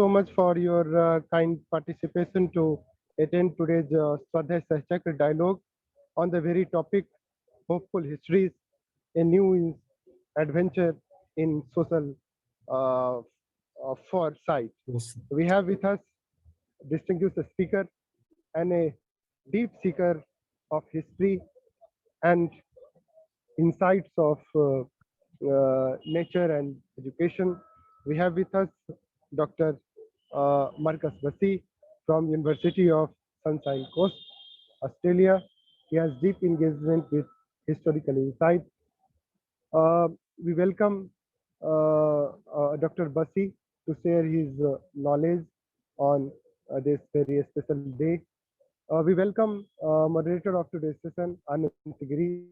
So much for your kind participation to attend today's Swadhyay Sachakra dialogue on the very topic hopeful histories, a new adventure in social foresight. Yes. We have with us distinguished speaker and a deep seeker of history and insights of nature and education. We have with us Dr. Marcus Bussey from University of Sunshine Coast, Australia. He has deep engagement with historical insight. Uh, we welcome Dr. Bussey to share his knowledge on this very special day. We welcome moderator of today's session, Ananta Giri,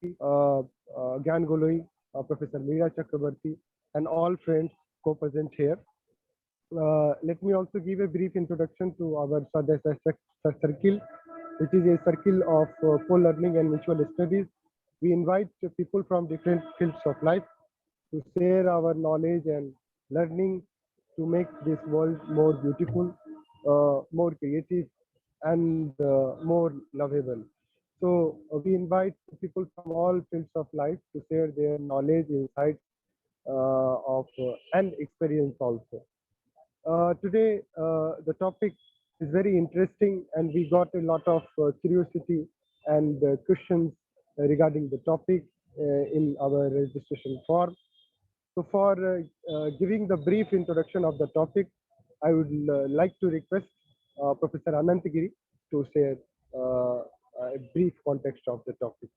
Gyan Goloi, Professor Meera Chakrabarti, and all friends co-present here. Let me also give a brief introduction to our Swadhyay Circle, which is a circle of co-learning and mutual studies. We invite people from different fields of life to share our knowledge and learning to make this world more beautiful, more creative, and more lovable. So we invite people from all fields of life to share their knowledge, insights, of and experience also. Today, the topic is very interesting, and we got a lot of curiosity and questions regarding the topic in our registration form. So, for giving the brief introduction of the topic, I would like to request Professor Anantagiri to share a brief context of the topic.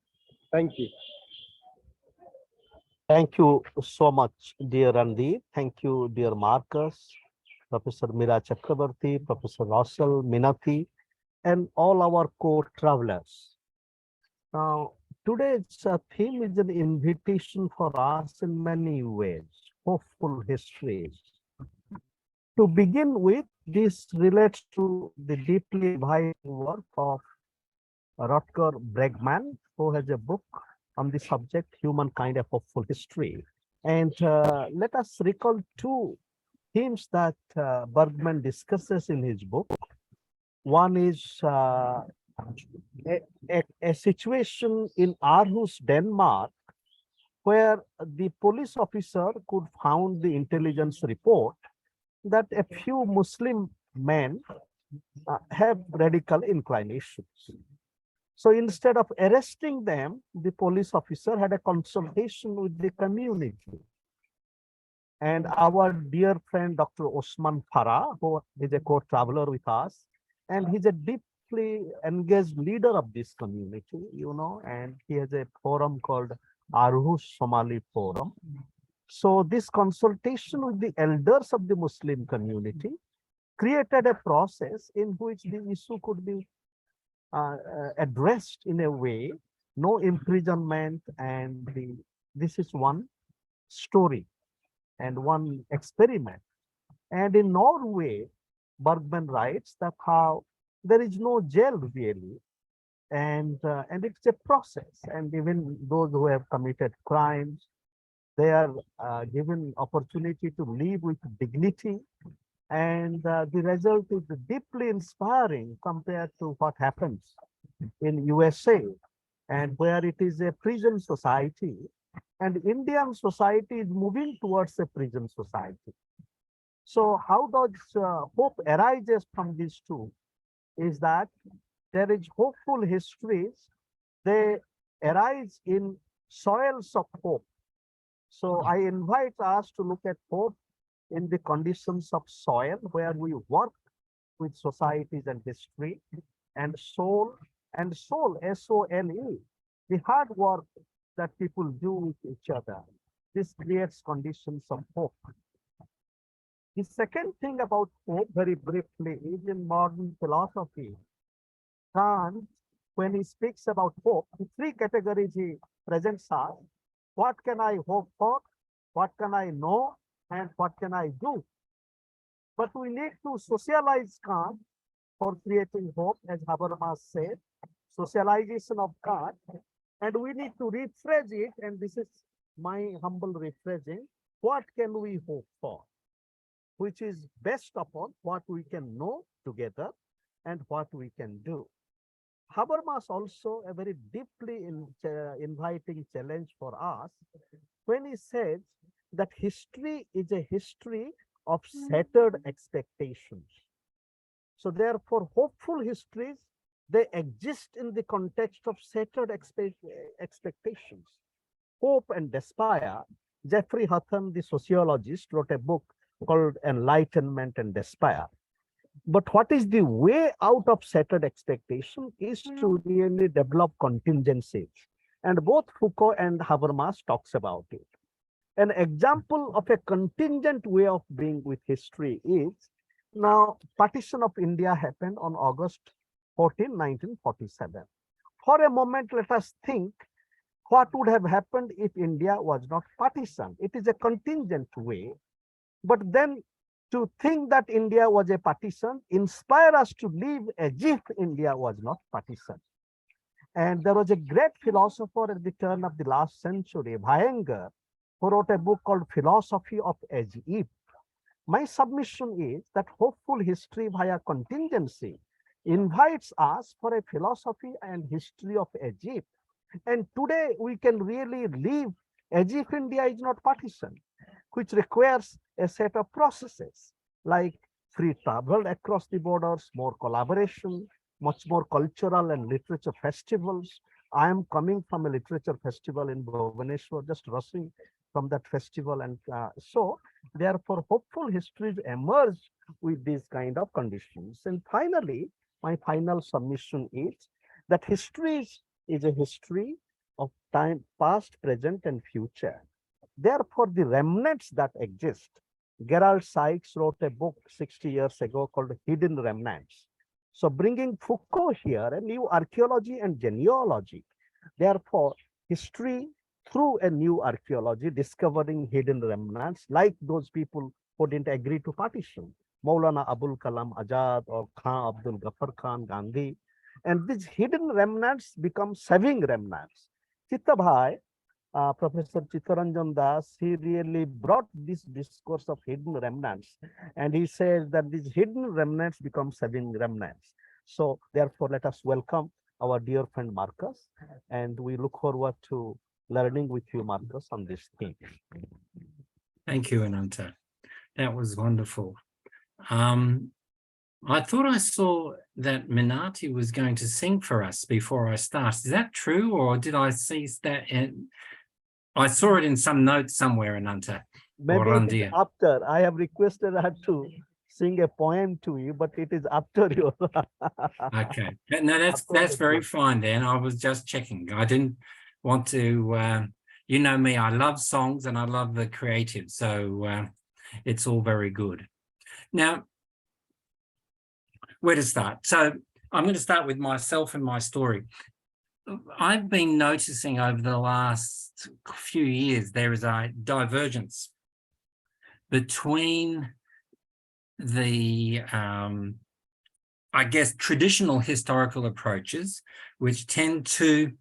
Thank you. Thank you so much, dear Randhir. Thank you, dear Marcus, Professor Meera Chakrabarti, Professor Russell, Minati, and all our co-travelers. Now, today's theme is an invitation for us in many ways, hopeful histories. To begin with, this relates to the deeply inviting work of Rutger Bregman, who has a book on the subject, Humankind, a Hopeful History. And let us recall two themes that Bergman discusses in his book. One is a situation in Aarhus, Denmark, where the police officer could found the intelligence report that a few Muslim men have radical inclinations. So instead of arresting them, the police officer had a consultation with the community. And our dear friend, Dr. Osman Farah, who is a co-traveler with us, and he's a deeply engaged leader of this community, and he has a forum called Aarhus Somali Forum. So this consultation with the elders of the Muslim community created a process in which the issue could be addressed in a way, no imprisonment, and this is one story and one experiment. And in Norway, Bergman writes that how there is no jail really, and it's a process, and even those who have committed crimes, they are given opportunity to live with dignity, and the result is deeply inspiring compared to what happens in USA, and where it is a prison society, and Indian society is moving towards a prison society. So how does hope arises from these two is that there is hopeful histories, they arise in soils of hope. So I invite us to look at hope in the conditions of soil where we work with societies and history, and soul, S-O-L-E, the hard work that people do with each other. This creates conditions of hope. The second thing about hope, very briefly, is in modern philosophy. Kant, when he speaks about hope, the three categories he presents are: what can I hope for, what can I know, and what can I do? But we need to socialize Kant for creating hope, as Habermas said, socialization of Kant, and we need to rephrase it, and this is my humble rephrasing: what can we hope for? which is based upon what we can know together and what we can do. Habermas also a very deeply inviting challenge for us when he says that history is a history of shattered expectations. So therefore, hopeful histories, they exist in the context of shattered expectations. Hope and despair. Jeffrey Hutton, the sociologist, wrote a book called Enlightenment and Despair. But what is the way out of shattered expectation is to really develop contingencies. And both Foucault and Habermas talks about it. An example of a contingent way of being with history is, now partition of India happened on August 14, 1947. For a moment, let us think what would have happened if India was not partitioned. It is a contingent way, but then to think that India was a partition inspire us to live as if India was not partitioned. And there was a great philosopher at the turn of the last century, Iyengar, who wrote a book called Philosophy of As If. My submission is that hopeful history via contingency invites us for a philosophy and history of as if. And today we can really live as if India is not partitioned, which requires a set of processes like free travel across the borders, more collaboration, much more cultural and literature festivals. I am coming from a literature festival in Bhubaneswar, just rushing from that festival. And so therefore hopeful histories emerge with these kind of conditions. And finally, my final submission is that history is a history of time, past, present, and future. Therefore, the remnants that exist, Gerald Sykes wrote a book 60 years ago called Hidden Remnants. So bringing Foucault here, a new archaeology and genealogy. Therefore, history through a new archaeology, discovering hidden remnants, like those people who didn't agree to partition, Maulana Abul Kalam Azad or Khan Abdul Ghaffar Khan, Gandhi. And these hidden remnants become saving remnants. Chittabhai, Professor Chittaranjan Das, he really brought this discourse of hidden remnants. And he says that these hidden remnants become saving remnants. So therefore, let us welcome our dear friend Marcus. And we look forward to learning with you, Marcus, on this theme. Thank you, Ananta. That was wonderful. I thought I saw that Minati was going to sing for us before I start. Is that true, or did I see that? I saw it in some notes somewhere, Ananta. Maybe or Randhir. after. I have requested her to sing a poem to you, but it is after you. Okay. No, that's very fine then. I was just checking. I didn't want to, you know me, I love songs and I love the creative. So it's all very good. Now, where to start? So I'm going to start with myself and my story. I've been noticing over the last few years, there is a divergence between the, I guess, traditional historical approaches, which tend to,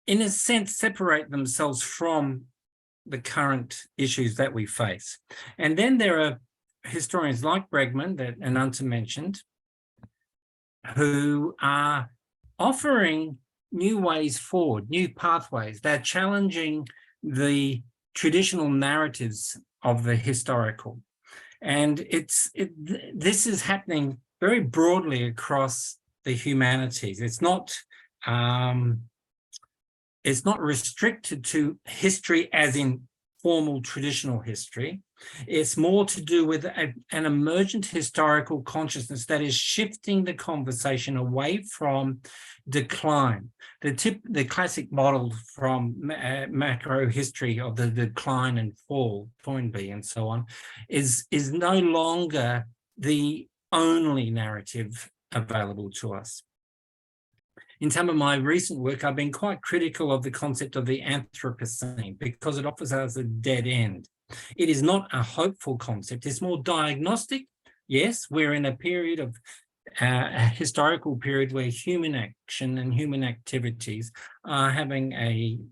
in a sense, separate themselves from the current issues that we face. And then there are historians like Bregman that Ananta mentioned, who are offering new ways forward, new pathways. They're challenging the traditional narratives of the historical. And this is happening very broadly across the humanities. It's not restricted to history as in formal traditional history. It's more to do with an emergent historical consciousness that is shifting the conversation away from decline. The classic model from macro history of the decline and fall, Toynbee and so on, is no longer the only narrative available to us. In some of my recent work, I've been quite critical of the concept of the Anthropocene because it offers us a dead end. It is not a hopeful concept. It's more diagnostic. Yes, we're in a period of a historical period where human action and human activities are having an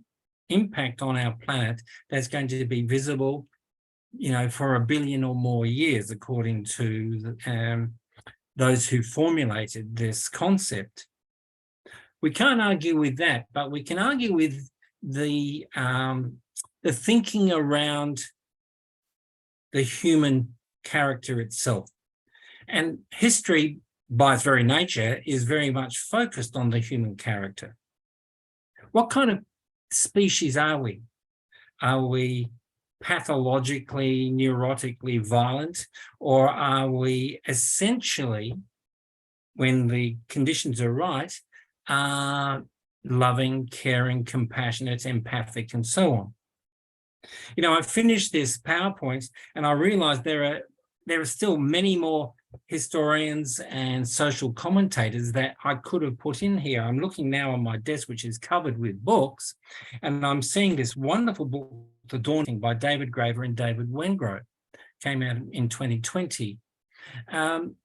impact on our planet that's going to be visible for 1 billion or more years, according to those who formulated this concept. We can't argue with that, but we can argue with the thinking around the human character itself. And history, by its very nature, is very much focused on the human character. What kind of species are we? Are we pathologically, neurotically violent, or are we essentially, when the conditions are right, loving, caring, compassionate, empathic, and so on? I finished this PowerPoint and I realized there are still many more historians and social commentators that I could have put in here. I'm looking now on my desk, which is covered with books, and I'm seeing this wonderful book, The Daunting, by David Graeber and David Wengrow, came out in 2020. I'm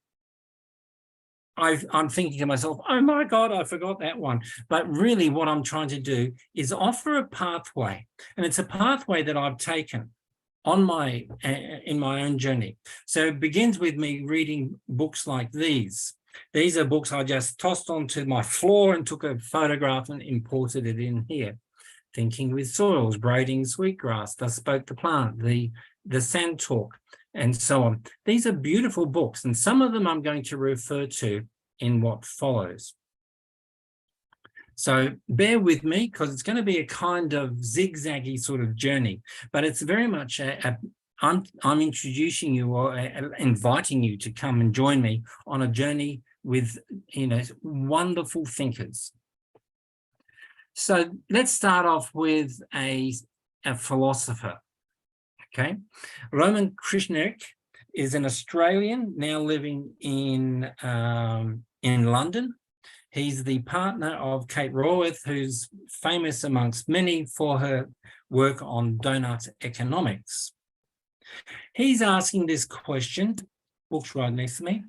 thinking to myself, oh my God, I forgot that one. But really what I'm trying to do is offer a pathway, and it's a pathway that I've taken on in my own journey. So it begins with me reading books like these. These are books I just tossed onto my floor and took a photograph and imported it in here. Thinking with Soils, Braiding Sweetgrass, Thus Spoke the Plant, the Sand Talk, and so on. These are beautiful books, and some of them I'm going to refer to in what follows. So bear with me, because it's going to be a kind of zigzaggy sort of journey, but it's very much I'm introducing you or inviting you to come and join me on a journey with wonderful thinkers. So let's start off with a philosopher. Okay, Roman Krishnarik is an Australian now living in London. He's the partner of Kate Raworth, who's famous amongst many for her work on donut economics. He's asking this question, book's right next to me,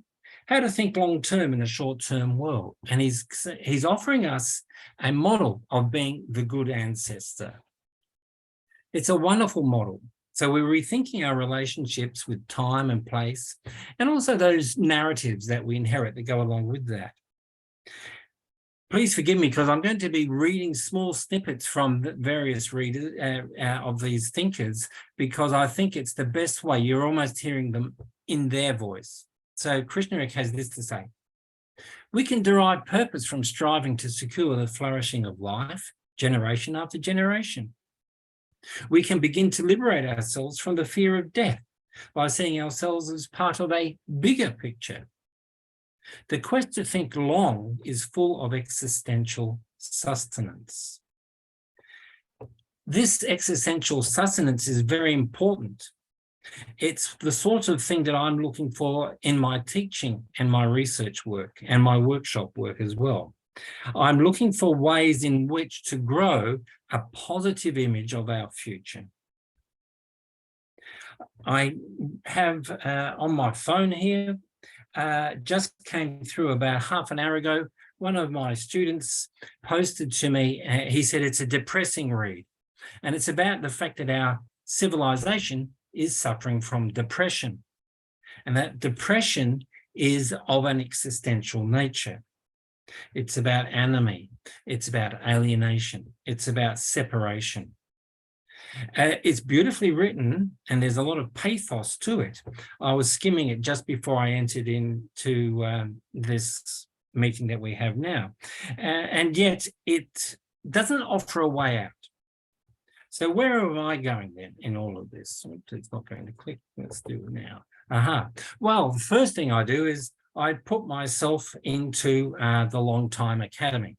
how to think long-term in a short-term world. And he's offering us a model of being the good ancestor. It's a wonderful model. So we're rethinking our relationships with time and place, and also those narratives that we inherit that go along with that. Please forgive me, because I'm going to be reading small snippets from the various readers of these thinkers, because I think it's the best way. You're almost hearing them in their voice. So Krishnarik has this to say: we can derive purpose from striving to secure the flourishing of life, generation after generation. We can begin to liberate ourselves from the fear of death by seeing ourselves as part of a bigger picture. The quest to think long is full of existential sustenance. This existential sustenance is very important. It's the sort of thing that I'm looking for in my teaching and my research work and my workshop work as well. I'm looking for ways in which to grow a positive image of our future. I have on my phone here, just came through about half an hour ago, one of my students posted to me, he said it's a depressing read. And it's about the fact that our civilization is suffering from depression. And that depression is of an existential nature. It's about enemy. It's about alienation. It's about separation. It's beautifully written, and there's a lot of pathos to it. I was skimming it just before I entered into this meeting that we have now. And yet it doesn't offer a way out. So where am I going then in all of this? It's not going to click. Let's do it now. Well, the first thing I do is I put myself into the Long Time Academy.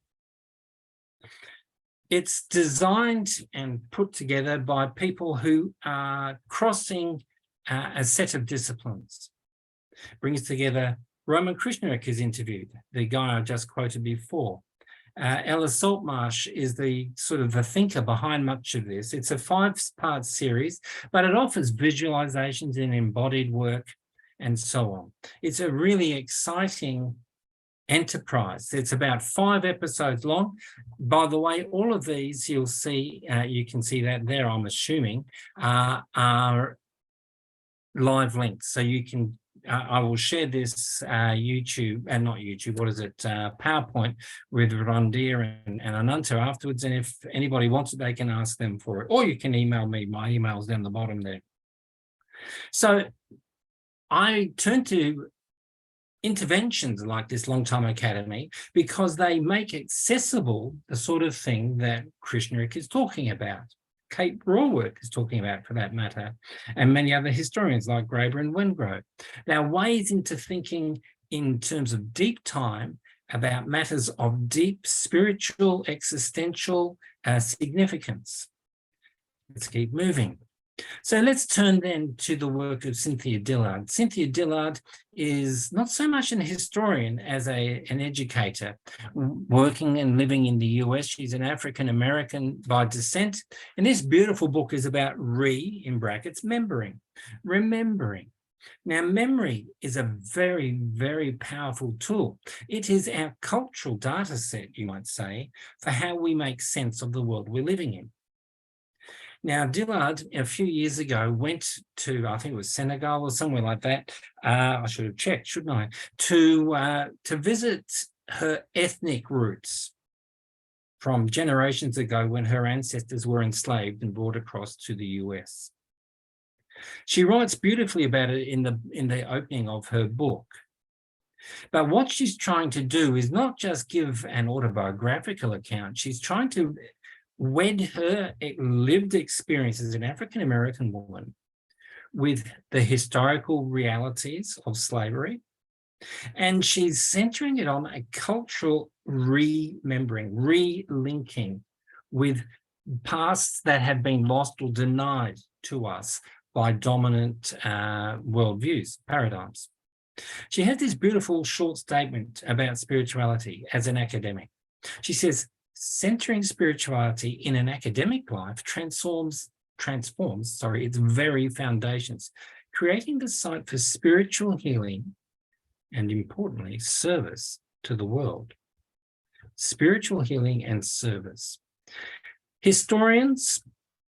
It's designed and put together by people who are crossing a set of disciplines. Brings together Roman Krishnarik is interviewed, the guy I just quoted before. Ella Saltmarsh is the sort of the thinker behind much of this. It's a 5-part series, but it offers visualizations and embodied work and so on. It's a really exciting enterprise. It's about 5 episodes long. By the way, all of these you'll see, you can see that there, I'm assuming, are live links. So you can, I will share this YouTube, and not YouTube, what is it, PowerPoint with Randhir and Ananta afterwards. And if anybody wants it, they can ask them for it. Or you can email me. My email's down the bottom there. So I turn to interventions like this Long Time Academy because they make accessible the sort of thing that Krishnarik is talking about, Kate Rawork is talking about for that matter, and many other historians like Graeber and Wengrow. They're ways into thinking in terms of deep time about matters of deep spiritual, existential significance. Let's keep moving. So let's turn then to the work of Cynthia Dillard. Cynthia Dillard is not so much an historian as an educator, working and living in the US. She's an African-American by descent. And this beautiful book is about in brackets, remembering. Now, memory is a very, very powerful tool. It is our cultural data set, you might say, for how we make sense of the world we're living in. Now, Dillard, a few years ago, went to, I think it was Senegal or somewhere like that. I should have checked, shouldn't I? To visit her ethnic roots from generations ago when her ancestors were enslaved and brought across to the US. She writes beautifully about it in the opening of her book. But what she's trying to do is not just give an autobiographical account. She's trying to wed her lived experience as an African-American woman with the historical realities of slavery. And she's centering it on a cultural remembering, relinking with pasts that have been lost or denied to us by dominant worldviews, paradigms. She has this beautiful short statement about spirituality as an academic. She says, centering spirituality in an academic life transforms its very foundations, creating the site for spiritual healing and, importantly, service to the world. Spiritual healing and service. Historians,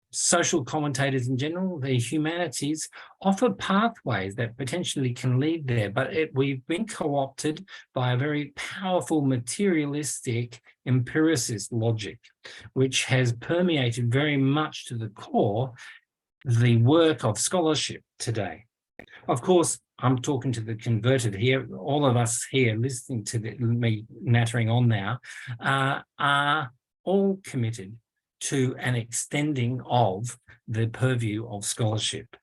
social commentators in general, the humanities offer pathways that potentially can lead there, but we've been co-opted by a very powerful materialistic empiricist logic, which has permeated very much to the core the work of scholarship today. Of course, I'm talking to the converted here. All of us here listening to me nattering on now are all committed to an extending of the purview of scholarship.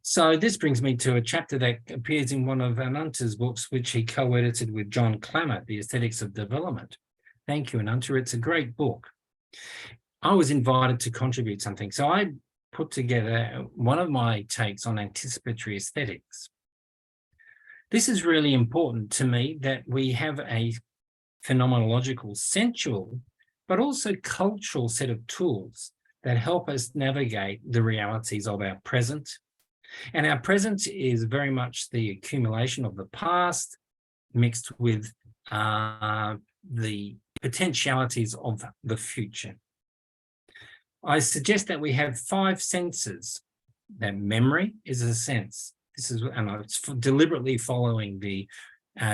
So this brings me to a chapter that appears in one of Ananta's books, which he co-edited with John Clammett, The Aesthetics of Development. Thank you, Ananta. It's a great book. I was invited to contribute something. So I put together one of my takes on anticipatory aesthetics. This is really important to me, that we have a phenomenological, sensual, but also cultural set of tools that help us navigate the realities of our present. And our present is very much the accumulation of the past mixed with the potentialities of the future. I suggest that we have 5 senses. That memory is a sense. This is, and it's deliberately following the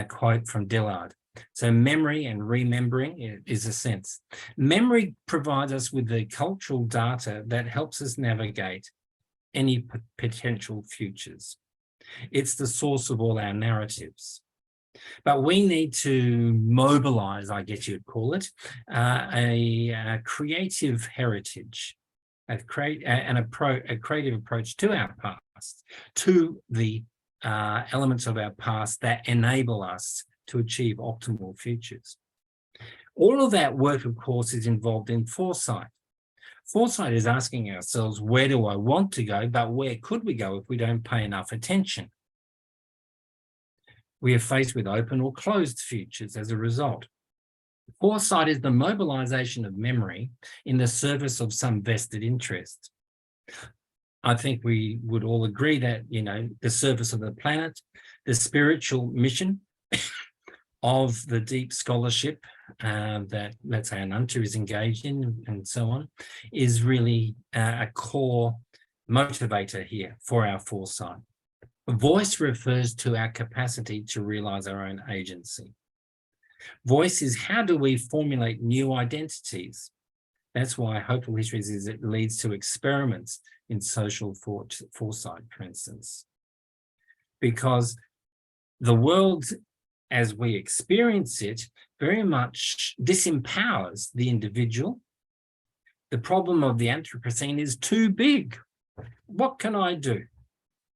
quote from Dillard. So memory and remembering is a sense. Memory provides us with the cultural data that helps us navigate any potential futures. It's the source of all our narratives. But we need to mobilize, I guess you'd call it, a creative heritage, a creative approach to our past, to the elements of our past that enable us to achieve optimal futures. All of that work, of course, is involved in foresight. Foresight is asking ourselves, where do I want to go, but where could we go if we don't pay enough attention? We are faced with open or closed futures as a result. Foresight is the mobilization of memory in the service of some vested interest. I think we would all agree that, the service of the planet, the spiritual mission of the deep scholarship that, let's say, Ananta is engaged in and so on, is really a core motivator here for our foresight. Voice refers to our capacity to realize our own agency. Voice is how do we formulate new identities? That's why Hopeful Histories is it leads to experiments in social foresight, for instance. Because the world as we experience it very much disempowers the individual. The problem of the Anthropocene is too big. What can I do?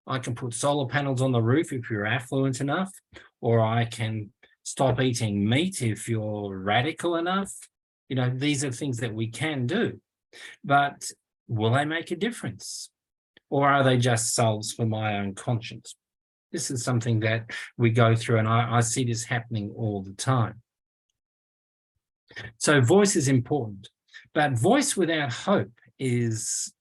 I can put solar panels on the roof if you're affluent enough, or I can stop eating meat if you're radical enough. You know, these are things that we can do, but will they make a difference? Or are they just salves for my own conscience? This is something that we go through, and I see this happening all the time. So voice is important, but voice without hope is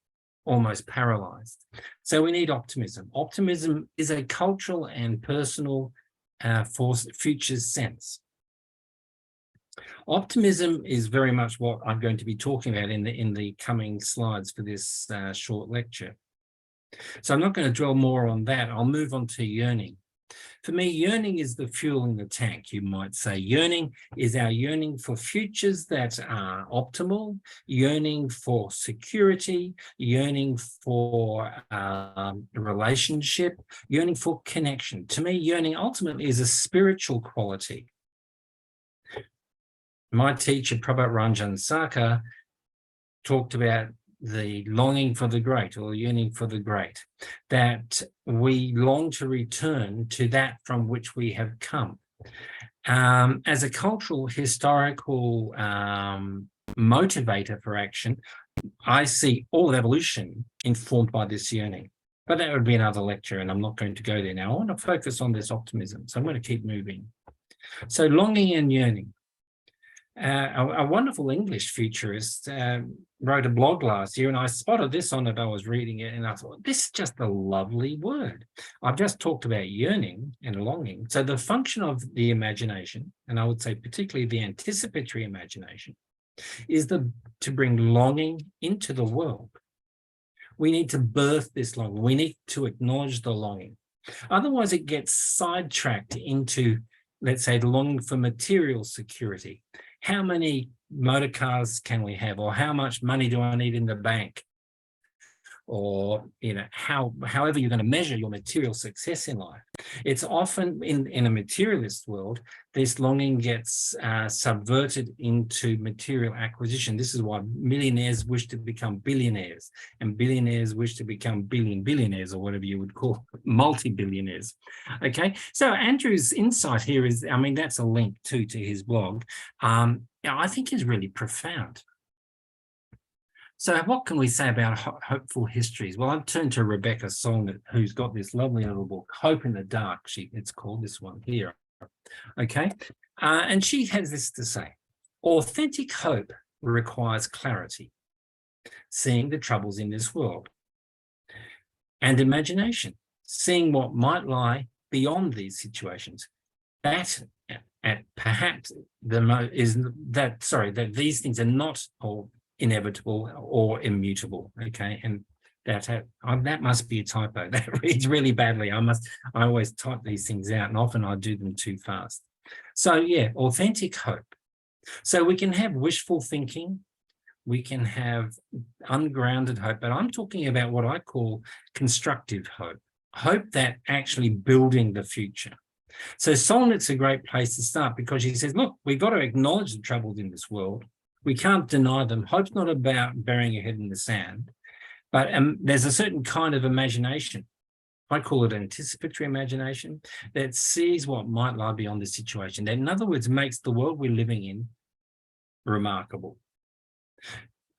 almost paralyzed. So we need optimism. Optimism is a cultural and personal for future sense. Optimism is very much what I'm going to be talking about in the coming slides for this short lecture. So I'm not going to dwell more on that. I'll move on to yearning. For me, yearning is the fuel in the tank, you might say. Yearning is our yearning for futures that are optimal, yearning for security, yearning for a relationship, yearning for connection. To me, yearning ultimately is a spiritual quality. My teacher, Prabhat Ranjan Saka, talked about the longing for the great, or yearning for the great, that we long to return to that from which we have come. As a cultural, historical motivator for action, I see all evolution informed by this yearning. But that would be another lecture, and I'm not going to go there now. I want to focus on this optimism, so I'm going to keep moving. So longing and yearning. A wonderful English futurist wrote a blog last year, and I spotted this on it. I was reading it, and I thought, this is just a lovely word. I've just talked about yearning and longing. So the function of the imagination, and I would say particularly the anticipatory imagination, is to bring longing into the world. We need to birth this longing. We need to acknowledge the longing. Otherwise, it gets sidetracked into, let's say, the longing for material security. How many motor cars can we have? Or how much money do I need in the bank? Or, you know, however you're going to measure your material success in life. It's often in a materialist world, this longing gets subverted into material acquisition. This is why millionaires wish to become billionaires, and billionaires wish to become billionaires, or whatever you would call multi-billionaires. Okay, so Andrew's insight here is, I mean, that's a link to his blog. I think is really profound. So what can we say about hopeful histories? Well, I've turned to Rebecca Solnit, who's got this lovely little book, Hope in the Dark, it's called, this one here, okay? And she has this to say: authentic hope requires clarity, seeing the troubles in this world, and imagination, seeing what might lie beyond these situations. That perhaps that these things are not all inevitable or immutable, okay? And that must be a typo. That reads really badly. I always type these things out, and often I do them too fast. So yeah, authentic hope. So we can have wishful thinking, we can have ungrounded hope, but I'm talking about what I call constructive hope. Hope that actually building the future. So Solnit's a great place to start, because she says, look, we've got to acknowledge the troubles in this world. We can't deny them. Hope's not about burying your head in the sand, but there's a certain kind of imagination. I call it anticipatory imagination, that sees what might lie beyond the situation. That, in other words, makes the world we're living in remarkable.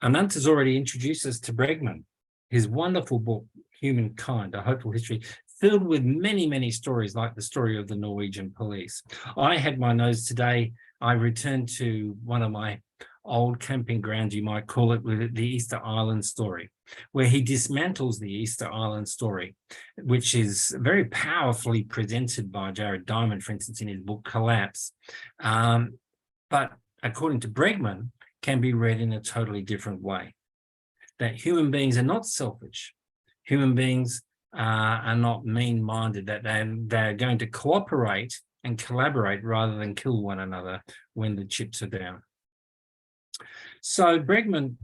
Ananta's already introduced us to Bregman, his wonderful book, Humankind, A Hopeful History, filled with many, many stories, like the story of the Norwegian police. I had my nose today. I returned to one of my old camping grounds, you might call it, with the Easter Island story, where he dismantles the Easter Island story, which is very powerfully presented by Jared Diamond, for instance, in his book Collapse. But according to Bregman, can be read in a totally different way. That human beings are not selfish. Human beings are not mean-minded, that they're going to cooperate and collaborate rather than kill one another when the chips are down. So Bregman,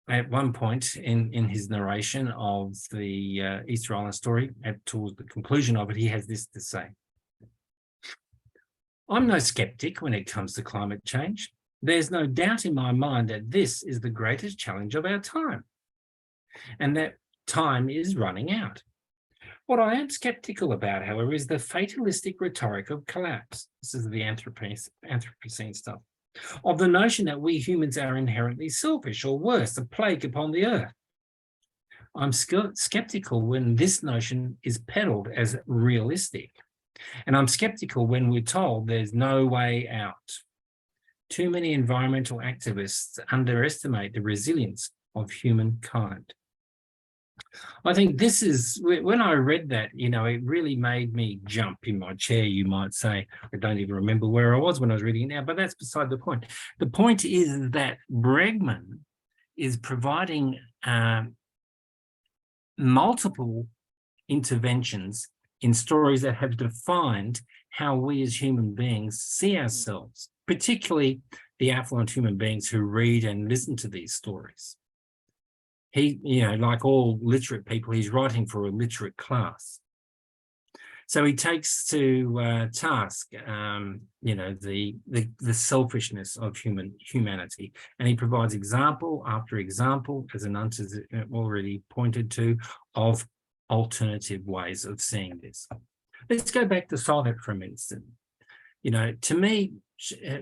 at one point in his narration of the Easter Island story, towards the conclusion of it, he has this to say: I'm no skeptic when it comes to climate change. There's no doubt in my mind that this is the greatest challenge of our time, and that time is running out. What I am skeptical about, however, is the fatalistic rhetoric of collapse. This is the Anthropocene stuff, of the notion that we humans are inherently selfish, or worse, a plague upon the earth. I'm skeptical when this notion is peddled as realistic, and I'm skeptical when we're told there's no way out. Too many environmental activists underestimate the resilience of humankind. I think this is, when I read that, you know, it really made me jump in my chair, you might say. I don't even remember where I was when I was reading it now, but that's beside the point. The point is that Bregman is providing multiple interventions in stories that have defined how we as human beings see ourselves, particularly the affluent human beings who read and listen to these stories. He, you know, like all literate people, he's writing for a literate class. So he takes to task, you know, the selfishness of humanity, and he provides example after example, as Ananta's already pointed to, of alternative ways of seeing this. Let's go back to Solveig for a minute. You know, to me,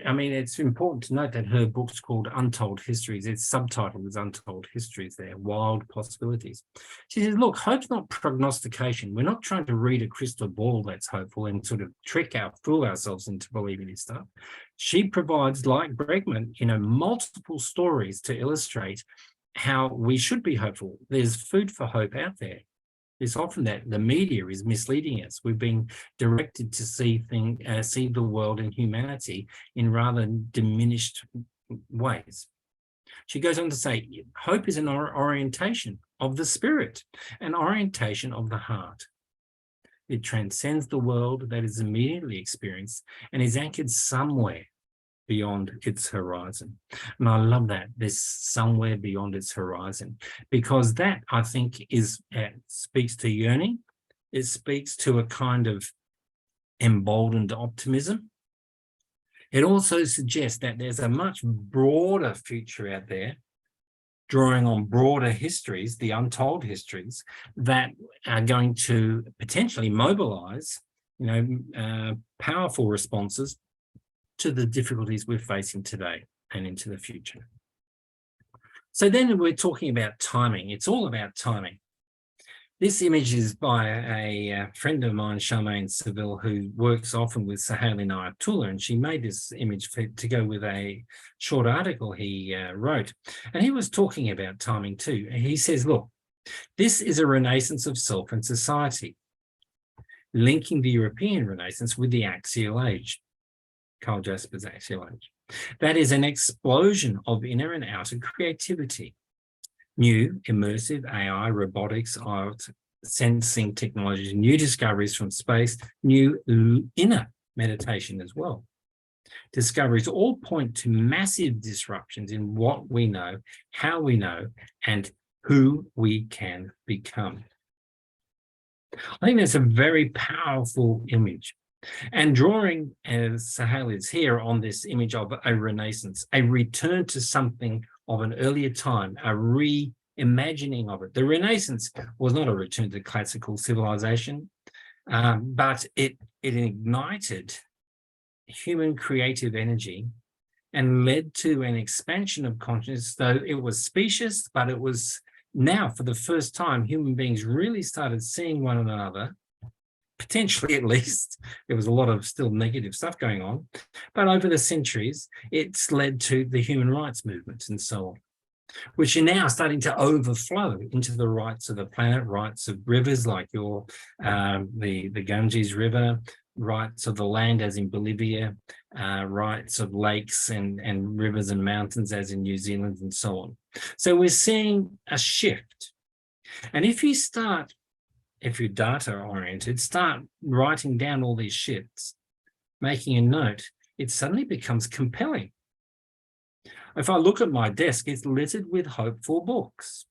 I mean, it's important to note that her book's called Untold Histories. Its subtitle is Untold Histories there, Wild Possibilities. She says, look, hope's not prognostication. We're not trying to read a crystal ball that's hopeful and sort of fool ourselves into believing this stuff. She provides, like Bregman, you know, multiple stories to illustrate how we should be hopeful. There's food for hope out there. It's often that the media is misleading us. We've been directed to see the world and humanity in rather diminished ways. She goes on to say, hope is an orientation of the spirit, an orientation of the heart. It transcends the world that is immediately experienced and is anchored somewhere beyond its horizon. And I love that, this somewhere beyond its horizon, because that, I think, is speaks to yearning. It speaks to a kind of emboldened optimism. It also suggests that there's a much broader future out there, drawing on broader histories, the untold histories, that are going to potentially mobilize, you know, powerful responses to the difficulties we're facing today and into the future. So then we're talking about timing. It's all about timing. This image is by a friend of mine, Charmaine Seville, who works often with Suhail Inayatullah, and she made this image to go with a short article he wrote. And he was talking about timing too. And he says, look, this is a renaissance of self and society, linking the European Renaissance with the Axial Age. Karl Jasper's Axial Age. That is an explosion of inner and outer creativity. New, immersive AI, robotics, art, sensing technologies, new discoveries from space, new inner meditation as well. Discoveries all point to massive disruptions in what we know, how we know, and who we can become. I think that's a very powerful image. And drawing, as Suhail is here, on this image of a renaissance, a return to something of an earlier time, a reimagining of it. The Renaissance was not a return to classical civilization, but it ignited human creative energy and led to an expansion of consciousness. Though it was specious, but it was now, for the first time, human beings really started seeing one another. Potentially, at least, there was a lot of still negative stuff going on, but over the centuries, it's led to the human rights movements and so on, which are now starting to overflow into the rights of the planet, rights of rivers like the Ganges River, rights of the land as in Bolivia, rights of lakes and rivers and mountains as in New Zealand and so on. So we're seeing a shift And if you're data oriented, start writing down all these shifts, making a note, it suddenly becomes compelling. If I look at my desk, it's littered with hopeful books,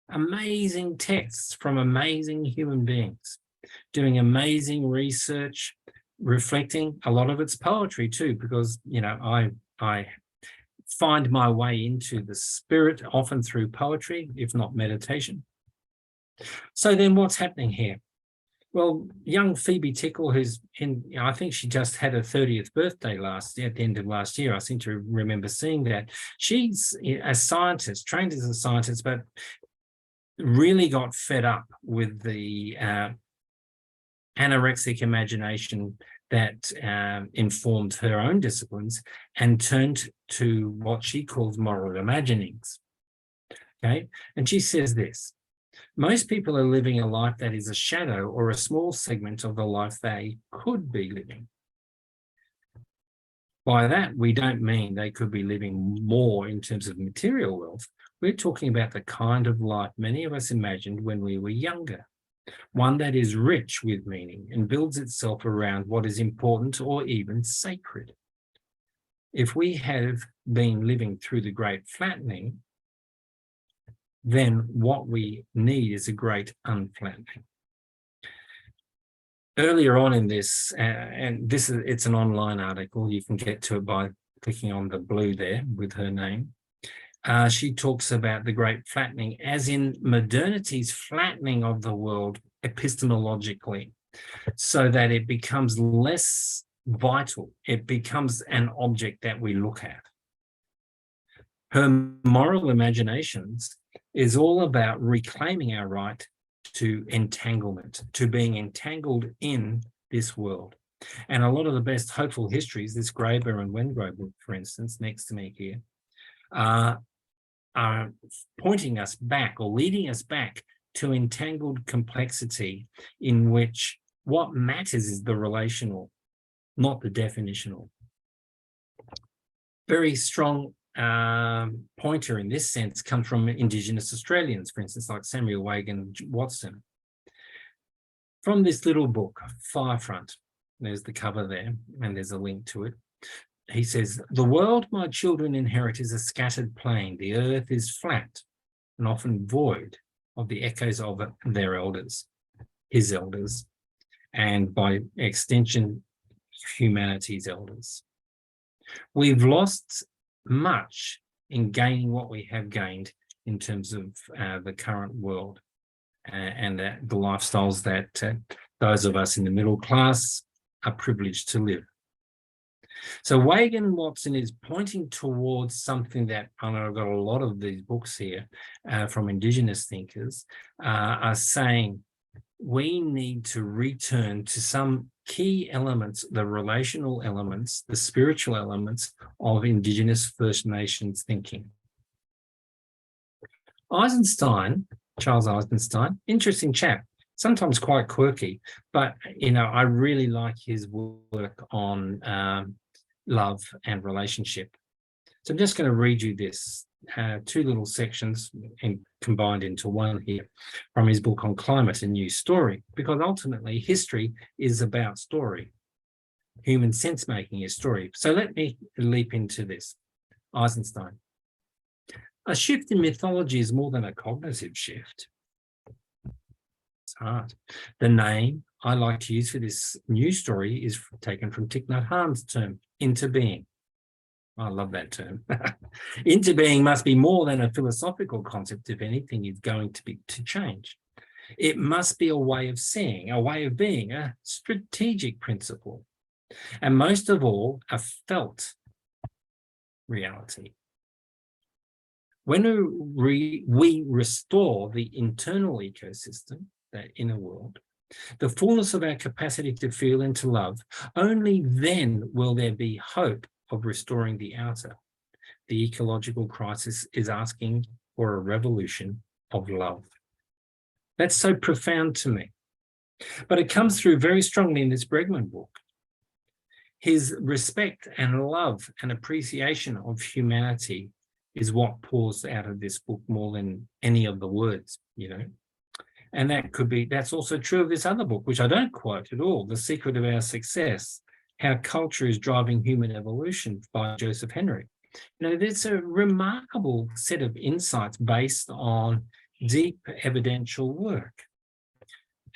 amazing texts from amazing human beings, doing amazing research, reflecting a lot of it's poetry too, because, you know, I find my way into the spirit often through poetry, if not meditation. So then what's happening here? Well, young Phoebe Tickle, who's I think she just had her 30th birthday at the end of last year. I seem to remember seeing that. She's a scientist, trained as a scientist, but really got fed up with the anorexic imagination that informed her own disciplines and turned to what she calls moral imaginings. Okay, and she says this: most people are living a life that is a shadow or a small segment of the life they could be living. By that, we don't mean they could be living more in terms of material wealth. We're talking about the kind of life many of us imagined when we were younger, one that is rich with meaning and builds itself around what is important or even sacred. If we have been living through the great flattening, then what we need is a great unflattening. Earlier on in this, it's an online article, you can get to it by clicking on the blue there with her name. She talks about the great flattening as in modernity's flattening of the world epistemologically, so that it becomes less vital. It becomes an object that we look at. Her moral imaginations is all about reclaiming our right to entanglement, to being entangled in this world. And a lot of the best hopeful histories, this Graeber and Wengrow book, for instance, next to me here, are pointing us back or leading us back to entangled complexity in which what matters is the relational, not the definitional. Very strong pointer in this sense comes from Indigenous Australians, for instance, like Samuel Wagan Watson. From this little book, Firefront, there's the cover there, and there's a link to it. He says, "The world my children inherit is a scattered plain. The earth is flat and often void of the echoes of their elders, his elders, and by extension, humanity's elders. We've lost much in gaining what we have gained in terms of the current world and the lifestyles that those of us in the middle class are privileged to live." So Wagan and Watson is pointing towards something that, and I've got a lot of these books here from Indigenous thinkers, are saying we need to return to some key elements, the relational elements, the spiritual elements of Indigenous First Nations thinking. Eisenstein, Charles Eisenstein, interesting chap, sometimes quite quirky, but, you know, I really like his work on love and relationship. So I'm just going to read you this, two little sections combined into one here from his book on climate, A New Story, because ultimately history is about story. Human sense making is story. So let me leap into this. Eisenstein. A shift in mythology is more than a cognitive shift. It's hard. The name I like to use for this new story is taken from Thich Nhat Hanh's term, interbeing. I love that term. Interbeing must be more than a philosophical concept if anything is going to change. It must be a way of seeing, a way of being, a strategic principle, and most of all, a felt reality. When we restore the internal ecosystem, that inner world, the fullness of our capacity to feel and to love, only then will there be hope of restoring the outer. The ecological crisis is asking for a revolution of love. That's so profound to me. But it comes through very strongly in this Bregman book. His respect and love and appreciation of humanity is what pours out of this book more than any of the words, you know. And that's also true of this other book, which I don't quote at all, The Secret of Our Success, How Culture is Driving Human Evolution by Joseph Henry. You know, there's a remarkable set of insights based on deep evidential work.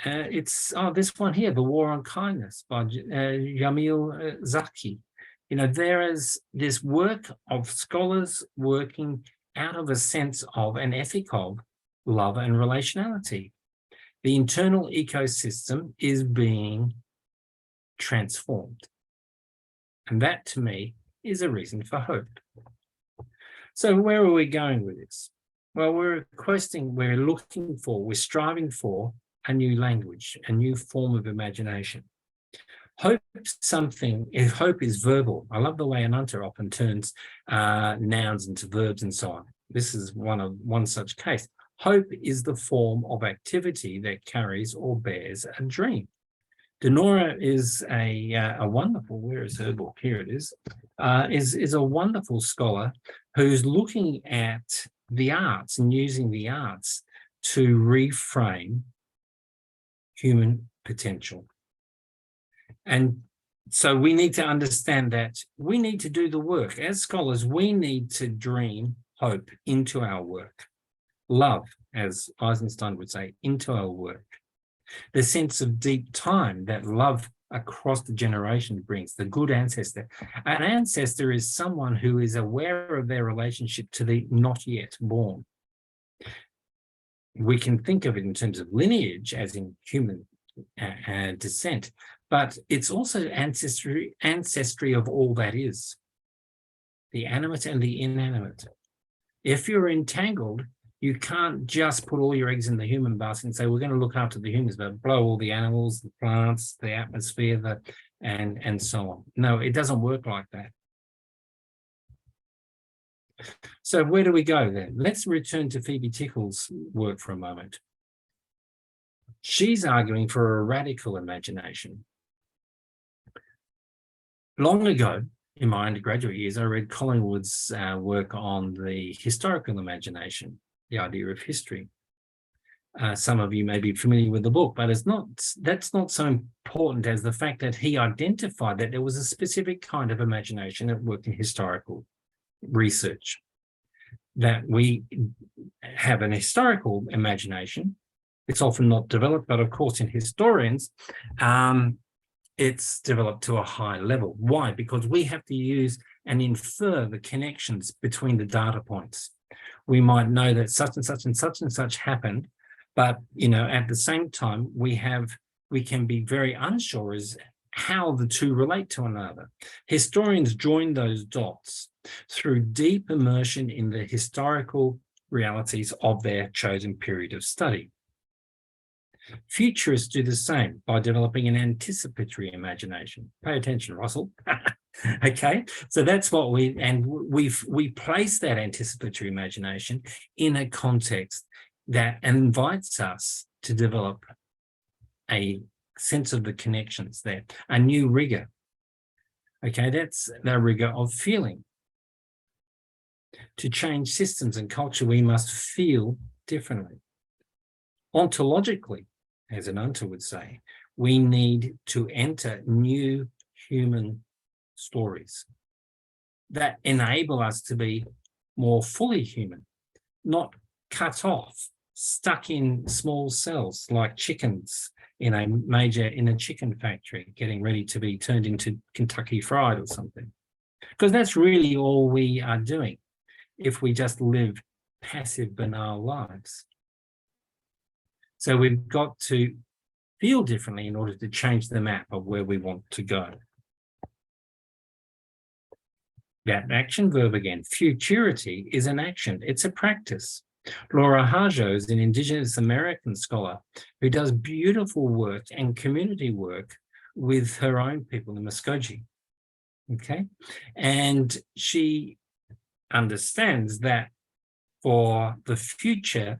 It's this one here, The War on Kindness by Jamil Zaki. You know, there is this work of scholars working out of a sense of an ethic of love and relationality. The internal ecosystem is being transformed. And that, to me, is a reason for hope. So where are we going with this? Well, we're striving for a new language, a new form of imagination. Hope is verbal. I love the way Ananta often turns nouns into verbs and so on. This is one such case. Hope is the form of activity that carries or bears a dream. Denora is a wonderful, where is her book? Here it is a wonderful scholar who's looking at the arts and using the arts to reframe human potential. And so we need to understand that we need to do the work. As scholars, we need to dream hope into our work. Love, as Eisenstein would say, into our work. The sense of deep time that love across the generation brings, the good ancestor. An ancestor is someone who is aware of their relationship to the not yet born. We can think of it in terms of lineage, as in human descent, but it's also ancestry of all that is, the animate and the inanimate. If you're entangled, you can't just put all your eggs in the human basket and say, we're going to look after the humans, but blow all the animals, the plants, the atmosphere, and so on. No, it doesn't work like that. So where do we go then? Let's return to Phoebe Tickle's work for a moment. She's arguing for a radical imagination. Long ago, in my undergraduate years, I read Collingwood's work on the historical imagination, the idea of history. Some of you may be familiar with the book, but that's not so important as the fact that he identified that there was a specific kind of imagination that worked in historical research. That we have an historical imagination. It's often not developed, but of course in historians, it's developed to a high level. Why? Because we have to use and infer the connections between the data points. We might know that such and such and such and such happened, but at the same time, we can be very unsure as how the two relate to one another. Historians join those dots through deep immersion in the historical realities of their chosen period of study. Futurists do the same by developing an anticipatory imagination. Pay attention, Russell. Okay, so that's what we place that anticipatory imagination in a context that invites us to develop a sense of the connections there, a new rigor. Okay, that's the rigor of feeling. To change systems and culture, we must feel differently. Ontologically, as Ananta would say, we need to enter new human stories that enable us to be more fully human, not cut off, stuck in small cells like chickens in a chicken factory, getting ready to be turned into Kentucky Fried or something. Because that's really all we are doing if we just live passive, banal lives. So we've got to feel differently in order to change the map of where we want to go. That action verb again, futurity is an action, it's a practice. Laura Harjo is an Indigenous American scholar who does beautiful work and community work with her own people, the Muskogee. Okay, and she understands that for the future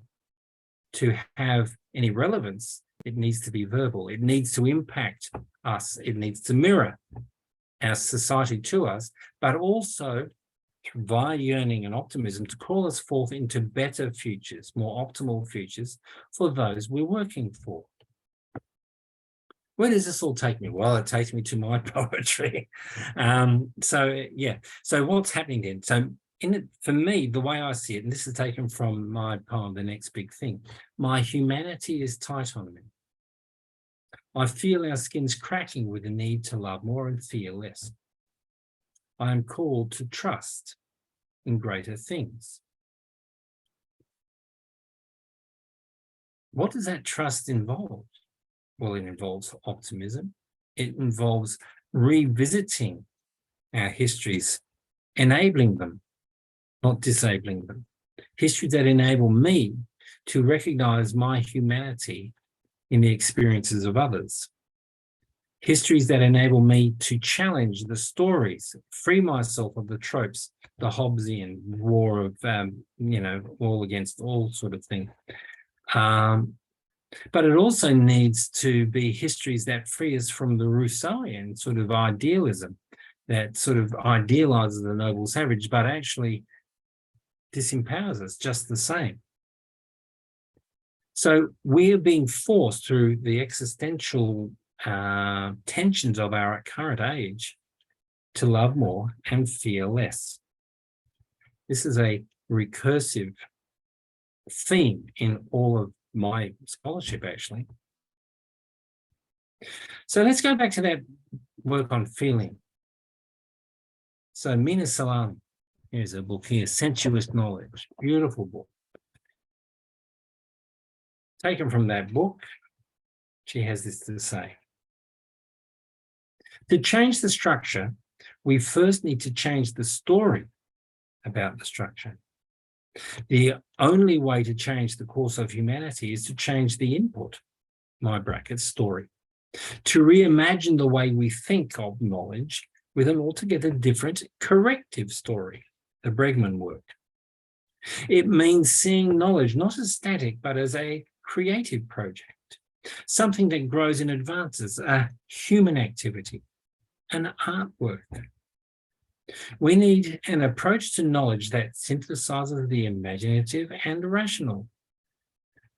to have any relevance, it needs to be verbal. It needs to impact us. It needs to mirror our society to us, but also via yearning and optimism to call us forth into better futures, more optimal futures for those we're working for. Where does this all take me? Well, it takes me to my poetry. So what's happening then? So for me, the way I see it, and this is taken from my poem, The Next Big Thing, my humanity is tight on me. I feel our skins cracking with the need to love more and fear less. I am called to trust in greater things. What does that trust involve? Well, it involves optimism. It involves revisiting our histories, enabling them, not disabling them. Histories that enable me to recognize my humanity in the experiences of others. Histories that enable me to challenge the stories, free myself of the tropes, the Hobbesian war of, all against all sort of thing. But it also needs to be histories that free us from the Rousseauian sort of idealism that sort of idealizes the noble savage, but actually disempowers us just the same. So we're being forced through the existential tensions of our current age to love more and fear less. This is a recursive theme in all of my scholarship, actually. So let's go back to that work on feeling. So Mina Salam, here's a book here, Sensuous Knowledge, beautiful book. Taken from that book, she has this to say. To change the structure, we first need to change the story about the structure. The only way to change the course of humanity is to change the input, my bracket, story, to reimagine the way we think of knowledge with an altogether different corrective story, the Bregman work. It means seeing knowledge not as static, but as a creative project, something that grows and advances, a human activity, an artwork. We need an approach to knowledge that synthesizes the imaginative and rational,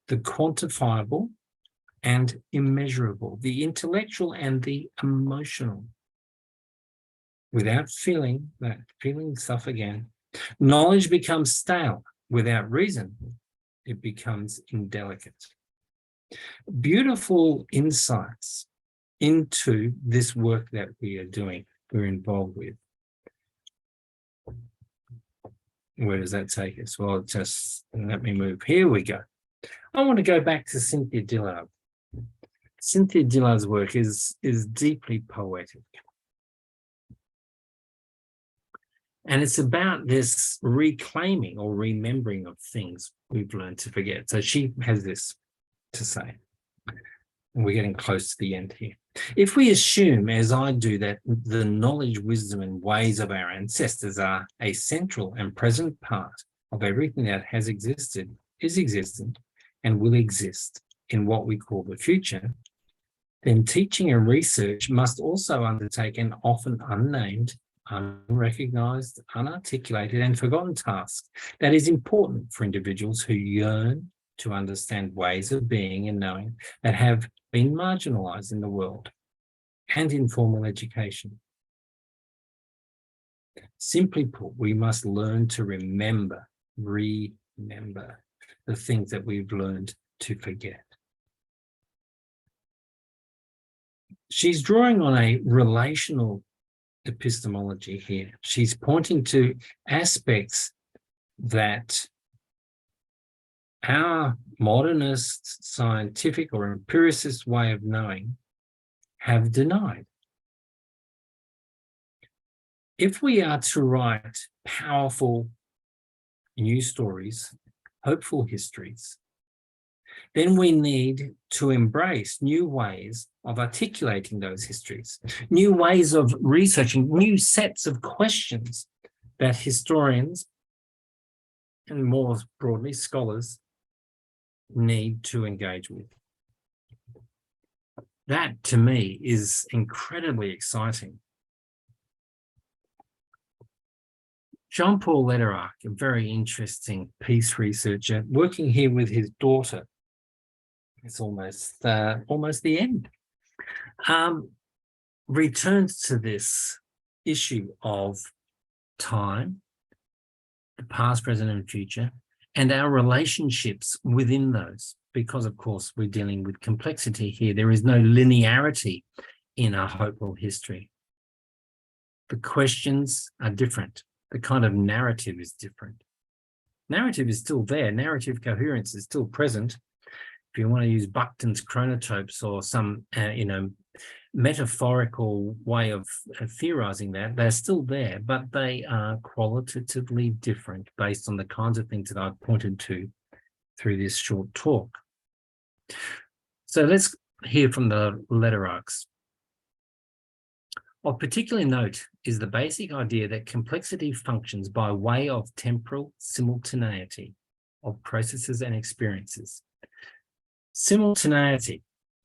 the quantifiable and immeasurable, the intellectual and the emotional. Without feeling, that feeling stuff again, knowledge becomes stale. Without reason, it becomes indelicate. Beautiful insights into this work that we are doing, we're involved with. Where does that take us? Well, just let me move. Here we go. I want to go back to Cynthia Dillard. Cynthia Dillard's work is deeply poetic. And it's about this reclaiming or remembering of things we've learned to forget. So she has this to say. And we're getting close to the end here. If we assume, as I do, that the knowledge, wisdom, and ways of our ancestors are a central and present part of everything that has existed, is existent, and will exist in what we call the future, then teaching and research must also undertake an often unnamed, unrecognized, unarticulated, and forgotten task that is important for individuals who yearn to understand ways of being and knowing that have been marginalized in the world and in formal education. Simply put, we must learn to remember the things that we've learned to forget. She's drawing on a relational epistemology here. She's pointing to aspects that our modernist, scientific, or empiricist way of knowing have denied. If we are to write powerful new stories, hopeful histories, then we need to embrace new ways of articulating those histories, new ways of researching, new sets of questions that historians, and more broadly scholars, need to engage with. That, to me, is incredibly exciting. Jean-Paul Lederach, a very interesting peace researcher, working here with his daughter. It's almost the end. Returns to this issue of time, the past, present, and future, and our relationships within those, because of course we're dealing with complexity here. There is no linearity in our hopeful history. The questions are different. The kind of narrative is different. Narrative is still there. Narrative coherence is still present. If you want to use Buckton's chronotopes or some, metaphorical way of theorizing that, they're still there, but they are qualitatively different based on the kinds of things that I've pointed to through this short talk. So let's hear from the Lederachs. Of particular note is the basic idea that complexity functions by way of temporal simultaneity of processes and experiences. Simultaneity,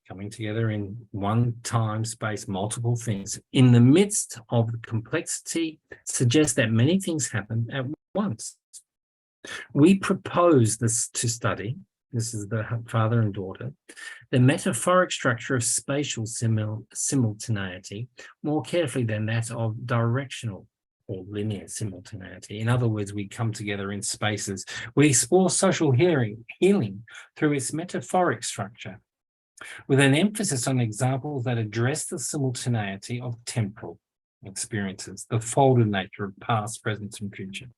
coming together in one time, space, multiple things, in the midst of the complexity, suggests that many things happen at once. We propose this to study, this is the father and daughter, the metaphoric structure of spatial simultaneity more carefully than that of directional or linear simultaneity. In other words, we come together in spaces. We explore social healing through its metaphoric structure, with an emphasis on examples that address the simultaneity of temporal experiences, the folded nature of past, present, and future,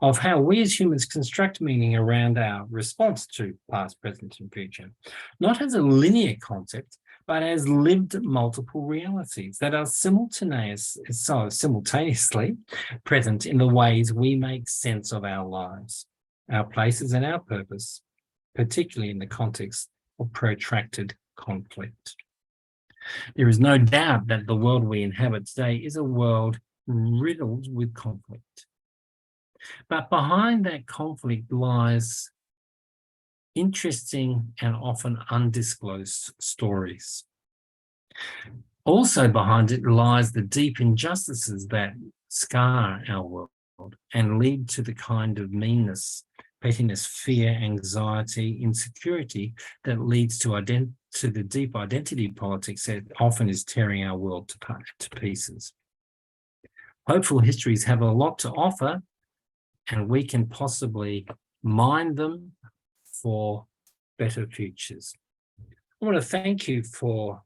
of how we as humans construct meaning around our response to past, present, and future, not as a linear concept, but as lived multiple realities that are simultaneously present in the ways we make sense of our lives, our places, and our purpose, particularly in the context of protracted conflict. There is no doubt that the world we inhabit today is a world riddled with conflict. But behind that conflict lies interesting and often undisclosed stories. Also behind it lies the deep injustices that scar our world and lead to the kind of meanness, pettiness, fear, anxiety, insecurity that leads to the deep identity politics that often is tearing our world to pieces. Hopeful histories have a lot to offer, and we can possibly mine them for better futures. I want to thank you for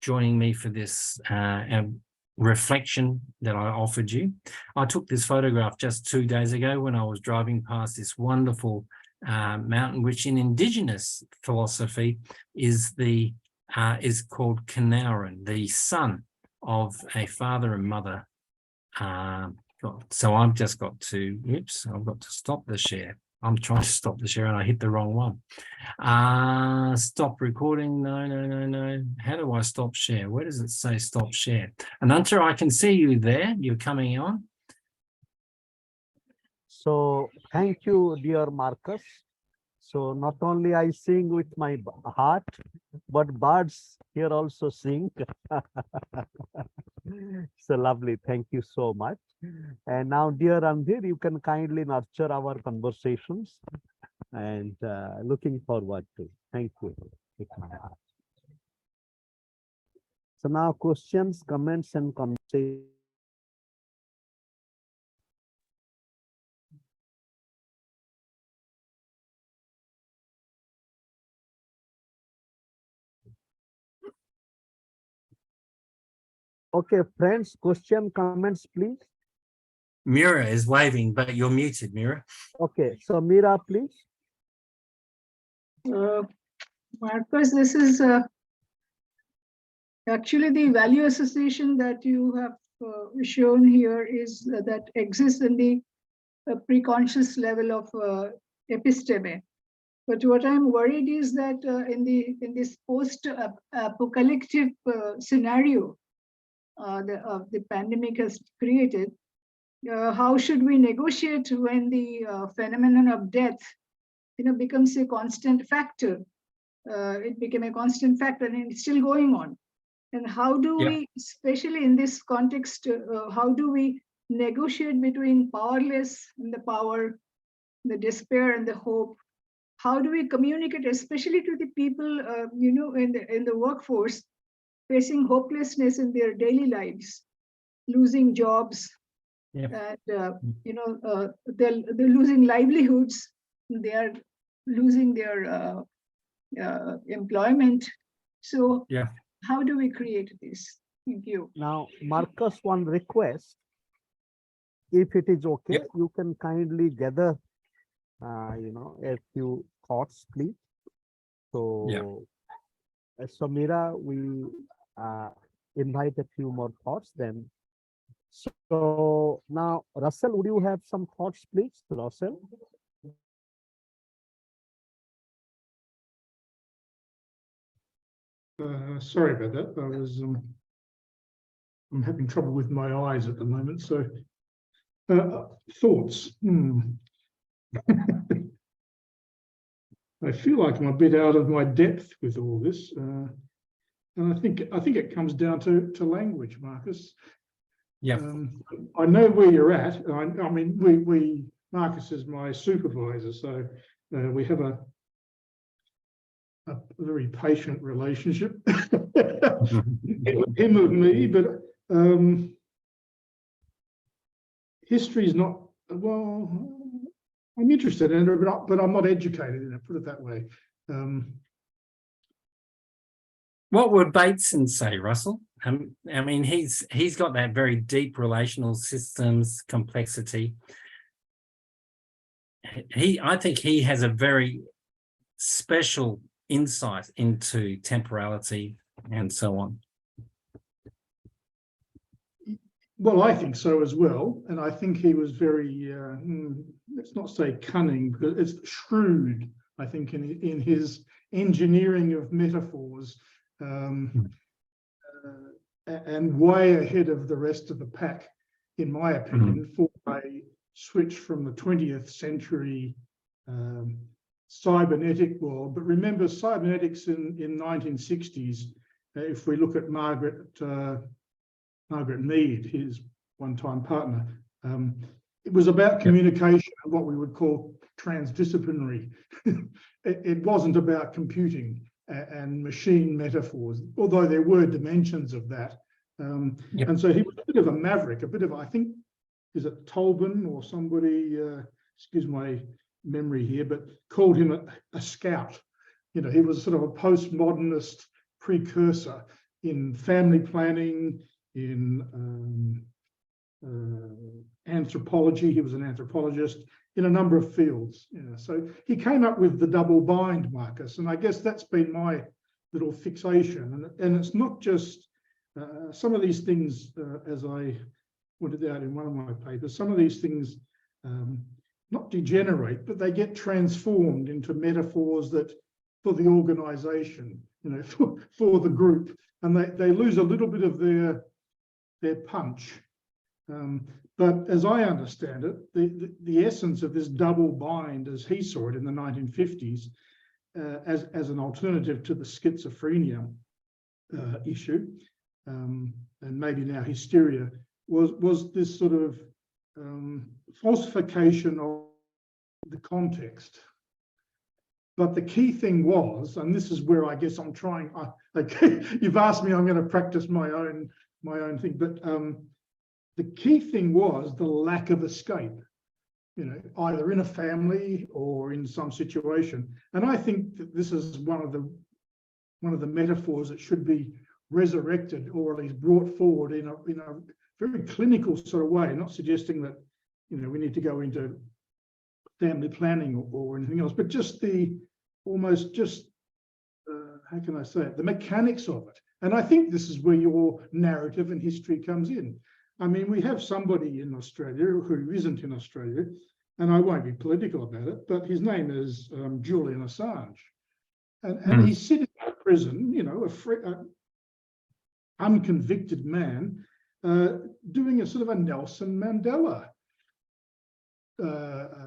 joining me for this reflection that I offered you. I took this photograph just 2 days ago when I was driving past this wonderful mountain, which in Indigenous philosophy is called Kanauran, the son of a father and mother. So I've just got to, I've got to stop the share. I'm trying to stop the share and I hit the wrong one. Stop recording. No. How do I stop share? Where does it say stop share? Ananta, I can see you there. You're coming on. So thank you, dear Marcus. So not only I sing with my heart, but birds here also sing. So lovely. Thank you so much. And now, dear Randhir, you can kindly nurture our conversations and looking forward to. Thank you. With my heart. So now questions, comments, and conversations. Okay, friends, question, comments, please. Mira is waving, but you're muted, Mira. Okay, so Mira, please. Marcus, this is actually the value association that you have shown here is that exists in the preconscious level of episteme. But what I'm worried is that in this post-apocalyptic scenario the pandemic has created, how should we negotiate when the phenomenon of death, becomes a constant factor? It became a constant factor, and it's still going on. And how do we, especially in this context, how do we negotiate between powerless and the power, the despair and the hope? How do we communicate, especially to the people, in the workforce, facing hopelessness in their daily lives, losing jobs, Yeah. and they're losing livelihoods, they are losing their employment. So Yeah. how do we create this? Thank you. Now, Marcus, one request. If it is okay, Yep. you can kindly gather, a few thoughts, please. So, Mira, we invite a few more thoughts then. So now, Russell, would you have some thoughts, please, Russell? Sorry about that. I'm having trouble with my eyes at the moment. So, thoughts. I feel like I'm a bit out of my depth with all this, and I think it comes down to language, Marcus. Yeah. I know where you're at. I mean, Marcus is my supervisor, so we have a very patient relationship, him of me, but history is not, well, I'm interested in it, but I'm not educated in it, put it that way. What would Bateson say, Russell? I mean, he's got that very deep relational systems complexity. I think he has a very special insight into temporality and so on. Well, I think so as well, and I think he was very, let's not say cunning, because it's shrewd, I think, in his engineering of metaphors, and way ahead of the rest of the pack, in my opinion, for a switch from the 20th century cybernetic world. But remember, cybernetics in 1960s, if we look at Margaret Mead, his one-time partner, it was about communication and what we would call transdisciplinary. It wasn't about computing and machine metaphors, although there were dimensions of that. And so he was a bit of a maverick, I think, is it Tolbin or somebody, excuse my memory here, but called him a scout. He was sort of a postmodernist precursor in family planning, in anthropology. He was an anthropologist in a number of fields. So he came up with the double bind, Marcus, and I guess that's been my little fixation. And it's not just some of these things, as I pointed out in one of my papers, some of these things not degenerate, but they get transformed into metaphors that for the organization, for the group, and they lose a little bit of their punch. But as I understand it, the essence of this double bind, as he saw it in the 1950s, as an alternative to the schizophrenia issue, and maybe now hysteria, was this sort of falsification of the context. But the key thing was, and this is where I guess I'm trying, you've asked me, I'm going to practice my own thing, but the key thing was the lack of escape, either in a family or in some situation. And I think that this is one of the metaphors that should be resurrected, or at least brought forward in a very clinical sort of way, not suggesting that, we need to go into family planning or anything else, but just how can I say it, the mechanics of it. And I think this is where your narrative and history comes in. I mean, we have somebody in Australia who isn't in Australia, and I won't be political about it, but his name is Julian Assange. And he's sitting in prison, unconvicted man, doing a sort of a Nelson Mandela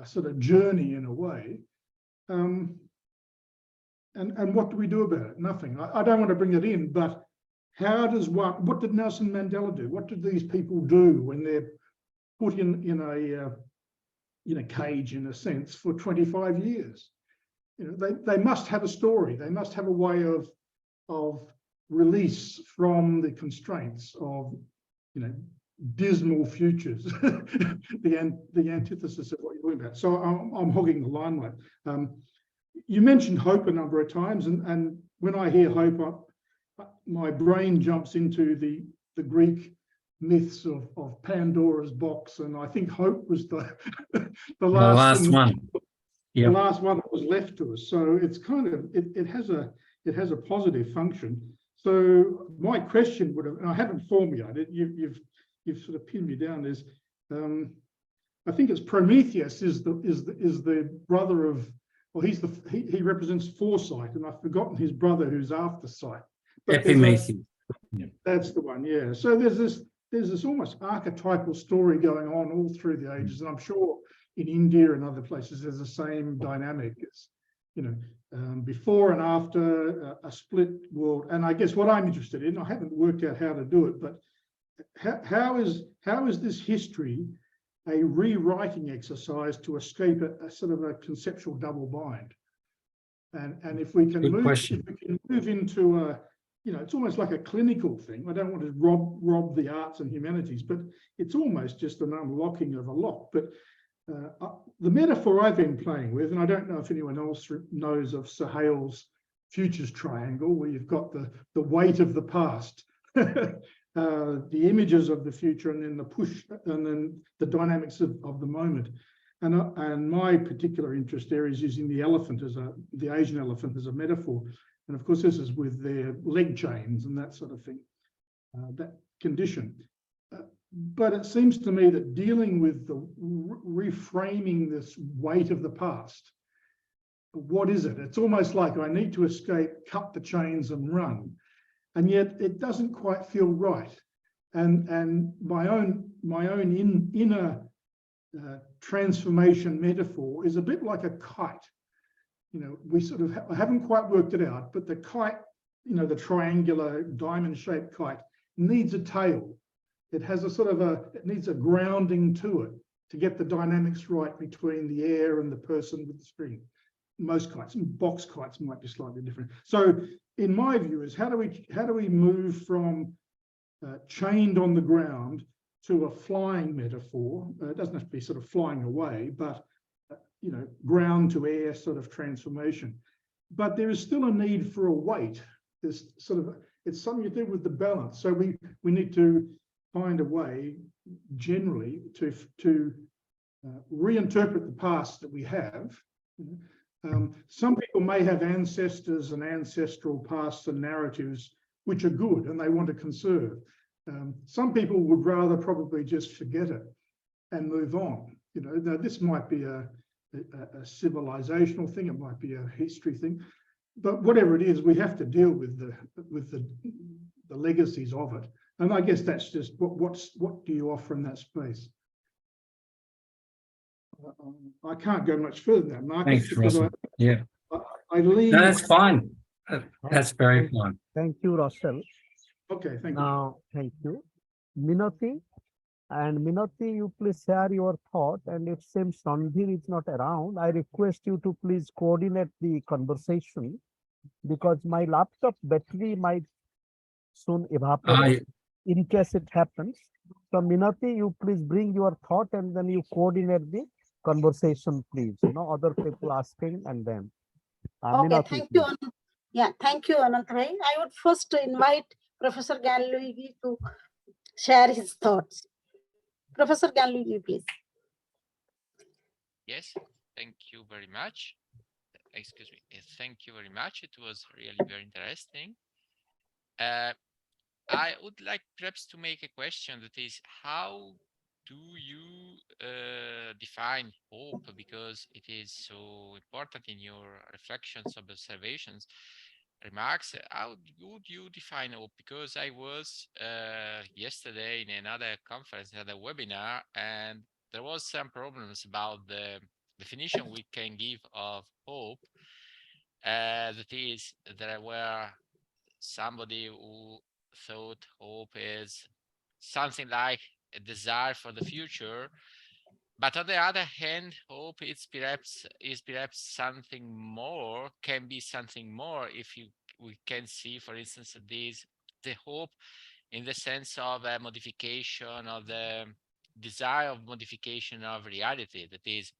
sort of journey in a way. And what do we do about it? Nothing. I don't want to bring it in, but what did Nelson Mandela do? What did these people do when they're put in a cage, in a sense, for 25 years. You know, they must have a story. They must have a way of release from the constraints of, you know, dismal futures, the antithesis of what you're talking about. So I'm hogging the limelight. You mentioned hope a number of times, and when I hear hope, my brain jumps into the Greek myths of Pandora's box, and I think hope was the last one. The last one that was left to us. So it's kind of it has a positive function. So my question would have, and I haven't formulated, you've sort of pinned me down, is I think it's Prometheus is the brother of, well, he represents Foresight, and I've forgotten his brother who's after sight. Epimetheus. That's the one, yeah. So there's this almost archetypal story going on all through the ages, and I'm sure in India and other places there's the same dynamic. It's, you know, before and after a split world. And I guess what I'm interested in, I haven't worked out how to do it, but how is this history a rewriting exercise to escape a sort of a conceptual double bind? And if we can move into a, you know, it's almost like a clinical thing. I don't want to rob the arts and humanities, but it's almost just an unlocking of a lock. But the metaphor I've been playing with, and I don't know if anyone else knows of Sahale's futures triangle, where you've got the weight of the past, the images of the future, and then the push, and then the dynamics of the moment. And my particular interest there is using the elephant the Asian elephant as a metaphor. And of course, this is with their leg chains and that sort of thing, that condition. But it seems to me that dealing with the reframing this weight of the past, what is it? It's almost like I need to escape, cut the chains and run. And yet it doesn't quite feel right. And my own inner transformation metaphor is a bit like a kite. You know, we sort of haven't quite worked it out, but the kite, you know, the triangular diamond-shaped kite needs a tail. It has a sort of it needs a grounding to it to get the dynamics right between the air and the person with the string. Most kites, and box kites might be slightly different. So in my view is how do we move from chained on the ground to a flying metaphor? It doesn't have to be sort of flying away, but you know, ground to air sort of transformation. But there is still a need for a weight. There's sort of, it's something to do with the balance. So we need to find a way generally to reinterpret the past that we have. Some people may have ancestors and ancestral pasts and narratives which are good and they want to conserve. Some people would rather probably just forget it and move on. You know, now this might be a civilizational thing, it might be a history thing, but whatever it is, we have to deal with the legacies of it. And I guess that's just what do you offer in that space? I can't go much further than that, Marcus. Thanks, Russell. I leave. No, that's fine. That's very fine. Thank you, Russell. Okay, thank you. Now, thank you. Minati, and Minati, you please share your thought. And if since Randhir is not around, I request you to please coordinate the conversation because my laptop battery might soon evaporate in case it happens. So Minati, you please bring your thought and then you coordinate the conversation, please. You know, other people asking and then. Okay, Minati, thank please. you. Yeah, thank you, Ananta. I would first invite Professor Ganluigi to share his thoughts. Professor Ganluigi, please. Yes, thank you very much. Excuse me. Thank you very much. It was really very interesting. I would like perhaps to make a question that is, how do you define hope? Because it is so important in your reflections of observations, remarks. How would you define hope? Because I was yesterday in another conference, another webinar, and there was some problems about the definition we can give of hope. That is, there were somebody who thought hope is something like a desire for the future. But on the other hand, hope is perhaps something more, can be something more if we can see, for instance, the hope in the sense of a modification of the desire of modification of reality. That is,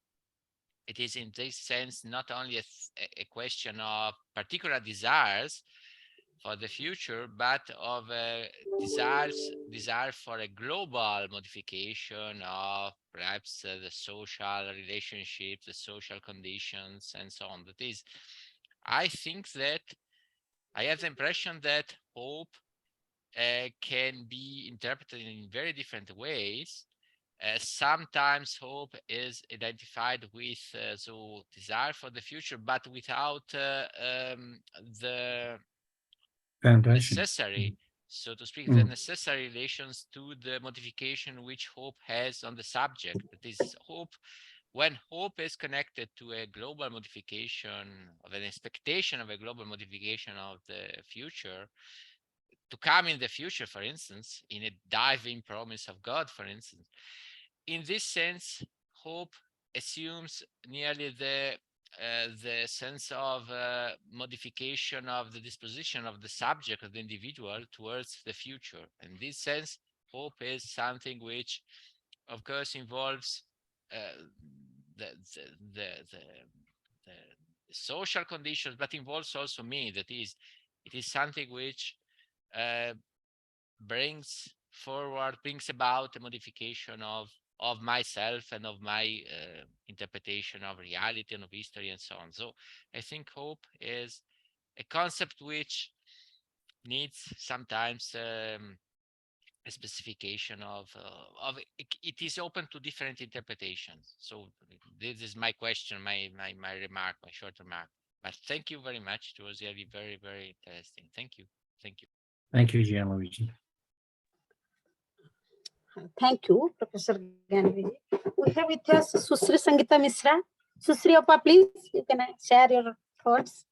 it is in this sense not only a question of particular desires for the future, but of desire for a global modification of perhaps the social relationships, the social conditions, and so on. That is, I think that I have the impression that hope can be interpreted in very different ways. Sometimes hope is identified with the desire for the future, but without the Foundation. necessary, so to speak, the necessary relations to the modification which hope has on the subject. That is, hope, when hope is connected to a global modification, of an expectation of a global modification of the future, to come in the future, for instance, in a divine promise of God, for instance. In this sense, hope assumes nearly the sense of modification of the disposition of the subject, of the individual, towards the future. In this sense, hope is something which, of course, involves the social conditions, but involves also me. That is, it is something which brings about a modification of myself and of my interpretation of reality and of history and so on. So I think hope is a concept which needs sometimes a specification of it is open to different interpretations. So this is my question, my remark, my short remark. But thank you very much. It was really very, very interesting. Thank you. Thank you. Thank you, Gianluigi. Thank you, Professor Ganvi. We have with us Susri Sangeeta Misra. Susri Appa, please, you can share your thoughts.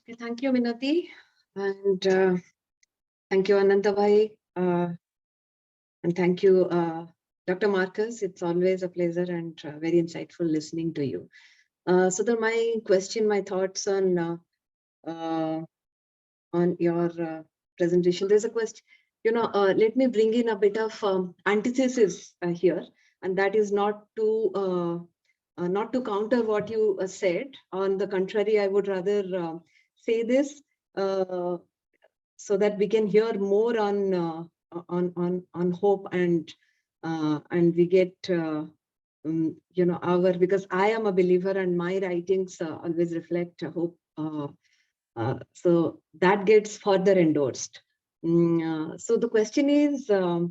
Okay, thank you, Minati, and thank you, Ananta bhai, and thank you, Dr. Marcus. It's always a pleasure and very insightful listening to you. So my question, my thoughts on your presentation. There's a question. Let me bring in a bit of antithesis here, and that is not to counter what you said. On the contrary, I would rather say this so that we can hear more on hope and we get because I am a believer and my writings always reflect hope. So that gets further endorsed. So the question is, as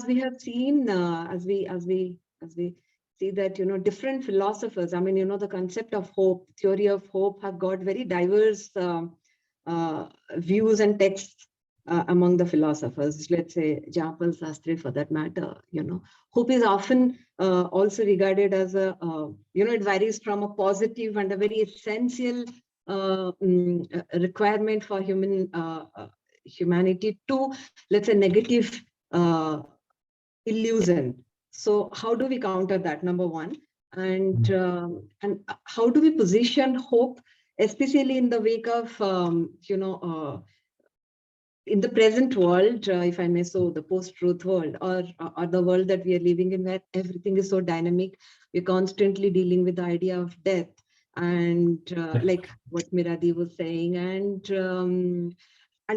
we have seen, as we see that, different philosophers, I mean, the concept of hope, theory of hope have got very diverse views and texts among the philosophers. Let's say Japal Sastry, for that matter, hope is often also regarded as a, it varies from a positive and a very essential requirement for humanity to, let's say, negative illusion. So how do we counter that, number one? And how do we position hope, especially in the wake of, in the present world, if I may say, the post-truth world, or the world that we are living in, where everything is so dynamic, we're constantly dealing with the idea of death, and like what Minati was saying, and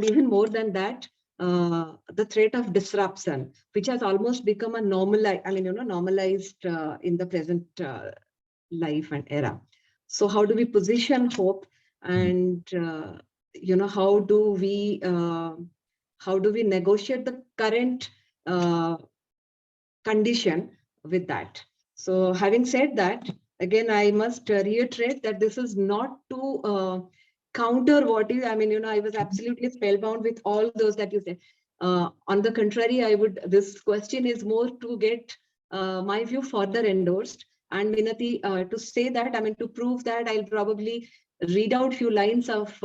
even more than that, the threat of disruption, which has almost become a normalized in the present life and era. So how do we position hope, and how do we negotiate the current condition with that? So having said that, again, I must reiterate that this is not to counter what is, I was absolutely spellbound with all those that you said. On the contrary, this question is more to get my view further endorsed. And Minati, to say that, to prove that, I'll probably read out few lines of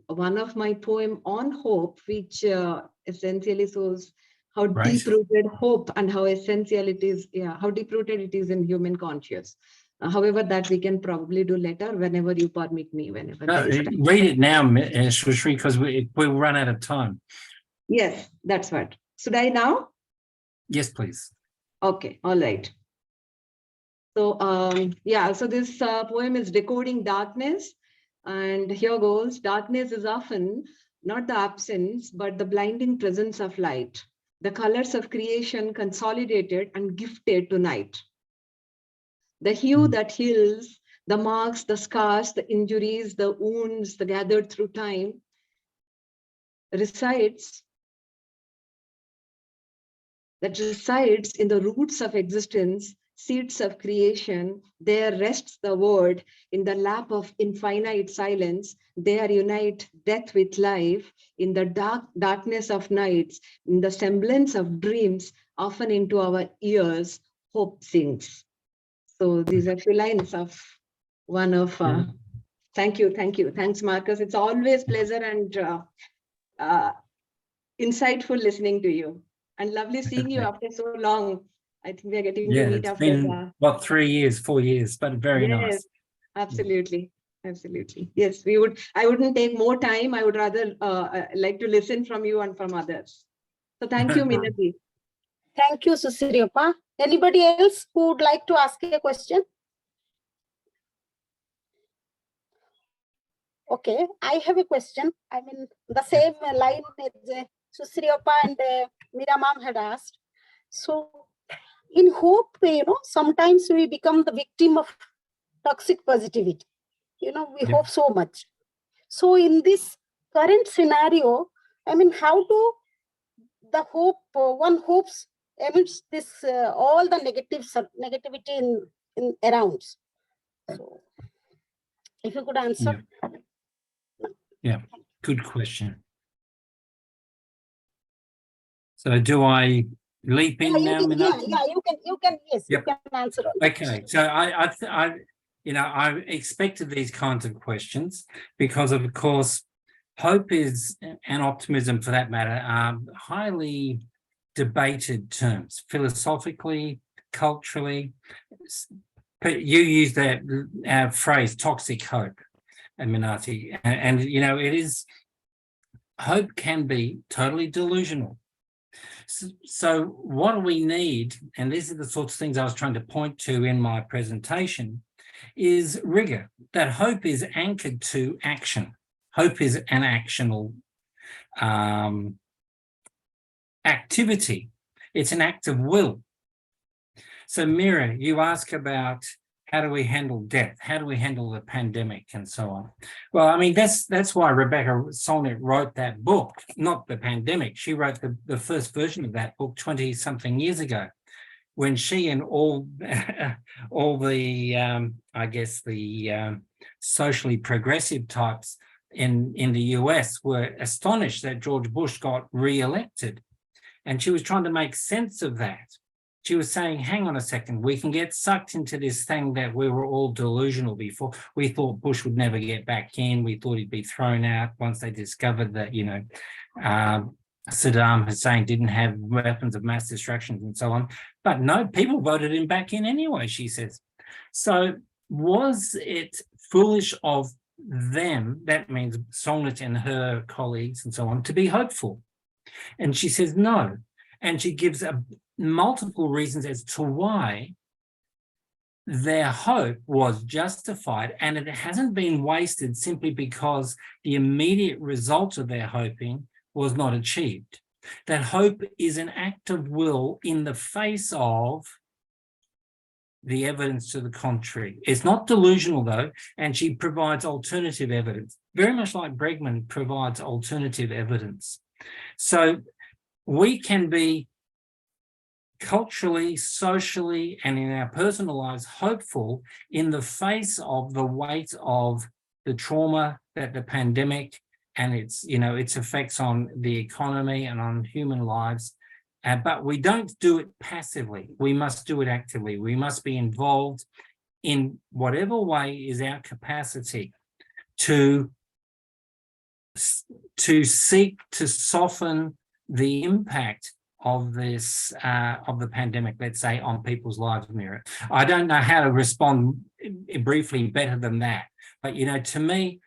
one of my poem on hope, which essentially shows how Right. deep-rooted hope and how essential it is, how deep-rooted it is in human conscience. However, that we can probably do later whenever you permit me, whenever No, there is time. read it now, Shrishri, because we'll run out of time. Yes, that's what. Should I now? Yes, please. Okay, all right. So yeah, so this poem is Decoding Darkness. And here goes. Darkness is often not the absence, but the blinding presence of light. The colors of creation consolidated and gifted to night. The hue that heals, the marks, the scars, the injuries, the wounds, the gathered through time, resides in the roots of existence, seeds of creation. There rests the word in the lap of infinite silence. There unite death with life in the darkness of nights, in the semblance of dreams, often into our ears, hope sings. So these are few lines of one of, thank you. Thanks, Marcus. It's always pleasure and insightful listening to you. And lovely seeing you after so long. I think we are getting to meet It's after been, what, 3 years, 4 years, but very yes, nice. Absolutely. Yes, I wouldn't take more time. I would rather like to listen from you and from others. So thank you, Minati. Thank you, Susiriopa. Anybody else who would like to ask a question? Okay, I have a question. I mean, the same line as Susiriopa and Mira Ma'am had asked. So, in hope, sometimes we become the victim of toxic positivity. We hope so much. So, in this current scenario, I mean, how do the hope, one hopes amidst this, all the negativity in around? So, if you could answer. Yeah, good question. So do I leap in now, Minati? Yeah, you can, yes, Yep. you can answer. Okay, so I expected these kinds of questions because, of course, hope is, and optimism for that matter, are highly debated terms, philosophically, culturally. But you use that phrase, toxic hope, Minati, and it is, hope can be totally delusional. So what do we need, and these are the sorts of things I was trying to point to in my presentation, is rigor. That hope is anchored to action. Hope is an actional activity. It's an act of will. So Mira, you ask about how do we handle death? How do we handle the pandemic and so on? Well, I mean, that's why Rebecca Solnit wrote that book, not the pandemic. She wrote the first version of that book 20-something years ago, when she and all the, I guess, the socially progressive types in the US were astonished that George Bush got re-elected. And she was trying to make sense of that. She was saying, hang on a second, we can get sucked into this thing that we were all delusional before. We thought Bush would never get back in. We thought he'd be thrown out once they discovered that, Saddam Hussein didn't have weapons of mass destruction and so on. But no, people voted him back in anyway, she says. So was it foolish of them, that means Solnit and her colleagues and so on, to be hopeful? And she says no. And she gives multiple reasons as to why their hope was justified, and it hasn't been wasted simply because the immediate result of their hoping was not achieved. That hope is an act of will in the face of the evidence to the contrary. It's not delusional though, and she provides alternative evidence, very much like Bregman provides alternative evidence. So we can be culturally, socially, and in our personal lives hopeful in the face of the weight of the trauma that the pandemic and its effects on the economy and on human lives. But we don't do it passively. We must do it actively. We must be involved in whatever way is our capacity to seek to soften the impact of this of the pandemic, let's say, on people's lives. Mira, I don't know how to respond briefly better than that, but you know, to me,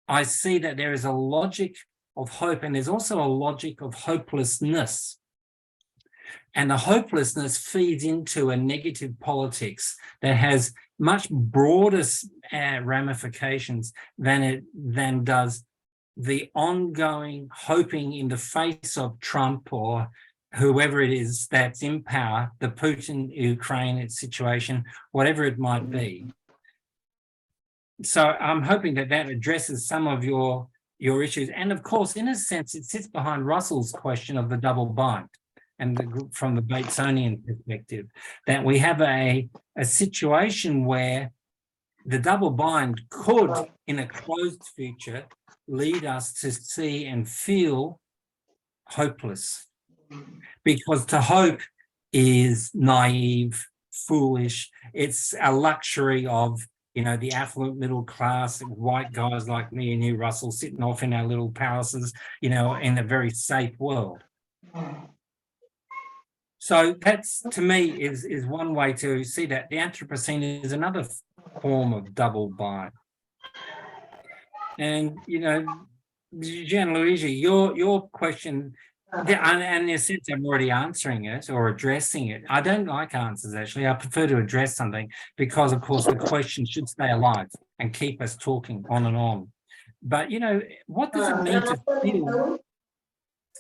I see that there is a logic of hope, and there's also a logic of hopelessness. And the hopelessness feeds into a negative politics that has much broader ramifications than does the ongoing hoping in the face of Trump or whoever it is that's in power, the Putin-Ukraine situation, whatever it might be. So I'm hoping that that addresses some of your issues. And of course, in a sense, it sits behind Russell's question of the double bind. And from the Batesonian perspective, that we have a situation where the double bind could, in a closed future, lead us to see and feel hopeless. Because to hope is naive, foolish. It's a luxury of, you know, the affluent middle class, white guys like me and you, Russell, sitting off in our little palaces, you know, in a very safe world. So that's, to me, is one way to see that. The Anthropocene is another form of double bind. And, you know, Gianluigi, your question, and in a sense, I'm already answering it or addressing it. I don't like answers, actually. I prefer to address something because, of course, the question should stay alive and keep us talking on and on. But, you know, what does it mean to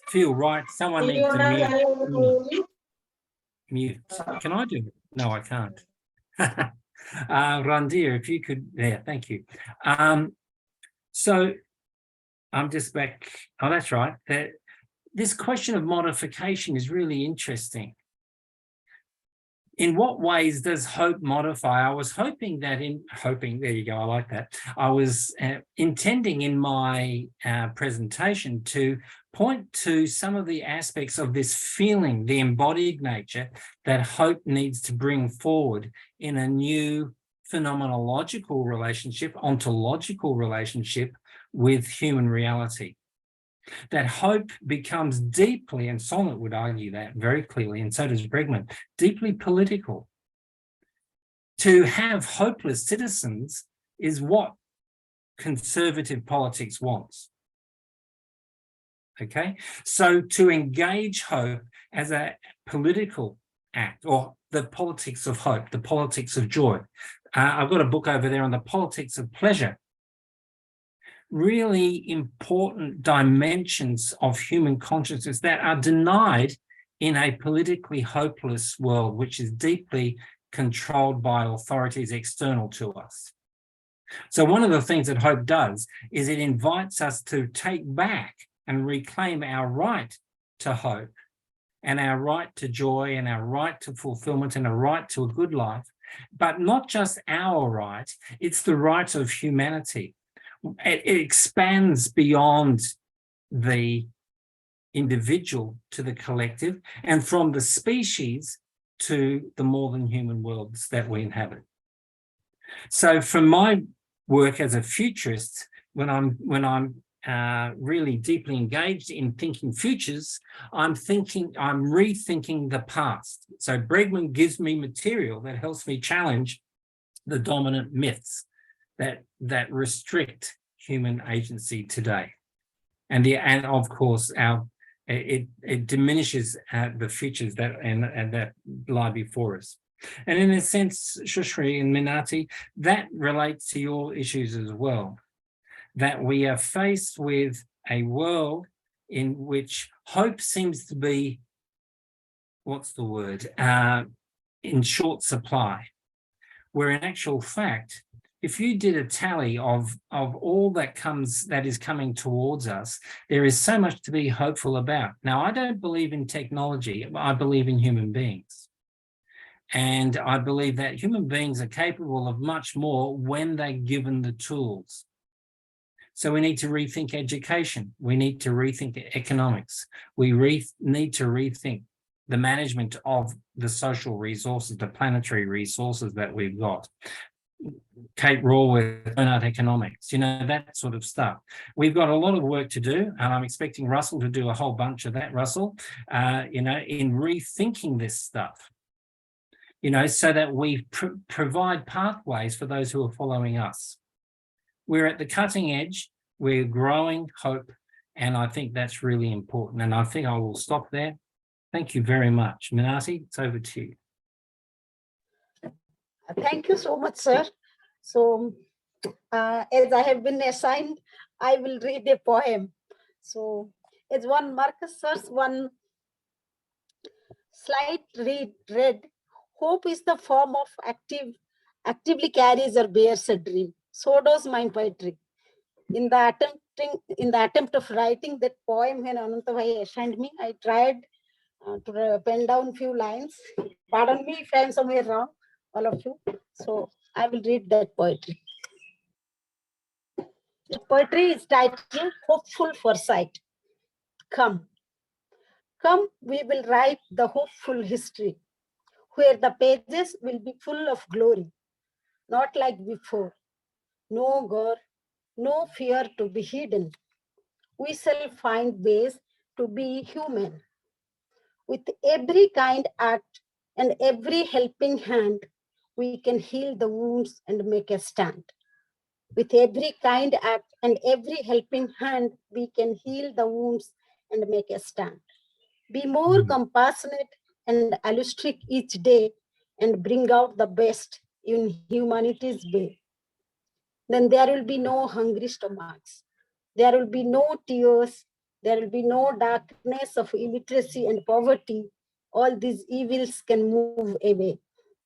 feel right? Someone needs to mute. Can I do it? No, I can't. Randhir, if you could, yeah, thank you. So I'm just back. Oh, that's right. This question of modification is really interesting. In what ways does hope modify? I was hoping that there you go, I like that. I was intending in my presentation to point to some of the aspects of this feeling, the embodied nature that hope needs to bring forward in a new phenomenological relationship, ontological relationship with human reality. That hope becomes deeply, and Solnit would argue that very clearly, and so does Bregman, deeply political. To have hopeless citizens is what conservative politics wants. Okay, so to engage hope as a political act, or the politics of hope, the politics of joy. I've got a book over there on the politics of pleasure. Really important dimensions of human consciousness that are denied in a politically hopeless world, which is deeply controlled by authorities external to us. So one of the things that hope does is it invites us to take back and reclaim our right to hope and our right to joy and our right to fulfillment and a right to a good life, but not just our right, it's the right of humanity. It expands beyond the individual to the collective and from the species to the more than human worlds that we inhabit. So from my work as a futurist, when I'm really deeply engaged in thinking futures, I'm rethinking the past. So Bregman gives me material that helps me challenge the dominant myths that restrict human agency today, and of course it diminishes the futures that lie before us. And in a sense, Shushri and Minati, that relates to your issues as well. That we are faced with a world in which hope seems to be, what's the word, in short supply, where in actual fact, if you did a tally of all that is coming towards us, there is so much to be hopeful about. Now, I don't believe in technology. I believe in human beings. And I believe that human beings are capable of much more when they're given the tools. So we need to rethink education. We need to rethink economics. We need to rethink the management of the social resources, the planetary resources that we've got. Kate Raworth, Burnout Economics, that sort of stuff. We've got a lot of work to do, and I'm expecting Russell to do a whole bunch of that, Russell, in rethinking this stuff, so that we provide pathways for those who are following us. We're at the cutting edge, we're growing hope, and I think that's really important. And I think I will stop there. Thank you very much. Minati, it's over to you. Thank you so much, sir. So, as I have been assigned, I will read a poem. So, as one Marcus Sir's one slide read, hope is the form of actively carries or bears a dream. So does my poetry. In the attempt of writing that poem when Ananta Bhai assigned me, I tried to pen down few lines. Pardon me if I am somewhere wrong, all of you. So I will read that poetry. The poetry is titled Hopeful Foresight. Come, we will write the hopeful history, where the pages will be full of glory, not like before. No gore, no fear to be hidden. We shall find ways to be human. With every kind act and every helping hand, we can heal the wounds and make a stand. With every kind act and every helping hand, we can heal the wounds and make a stand. Be more compassionate and altruistic each day and bring out the best in humanity's way. Then there will be no hungry stomachs. There will be no tears. There will be no darkness of illiteracy and poverty. All these evils can move away,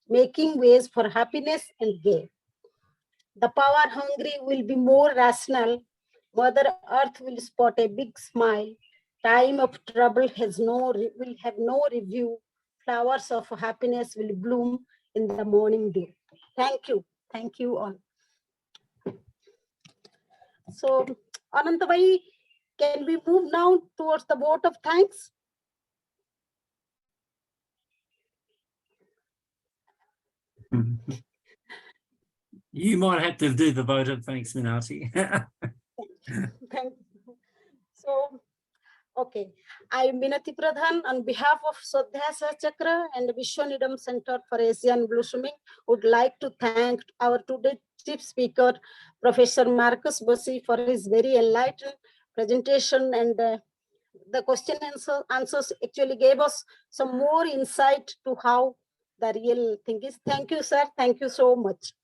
making ways for happiness and gain. The power hungry will be more rational. Mother Earth will spot a big smile. Time of trouble will have no review. Flowers of happiness will bloom in the morning dew. Thank you. Thank you all. So, Ananta Bhai, can we move now towards the vote of thanks? You might have to do the vote of thanks, Minati. Thank you. So, okay. I, Minati Pradhan, on behalf of Swadhyaya Chakra and Vishwaneedam Center for Asian Blossoming, would like to thank our today's chief speaker, Professor Marcus Bussey, for his very enlightened presentation, and the question and answers actually gave us some more insight to how the real thing is. Thank you, sir. Thank you so much.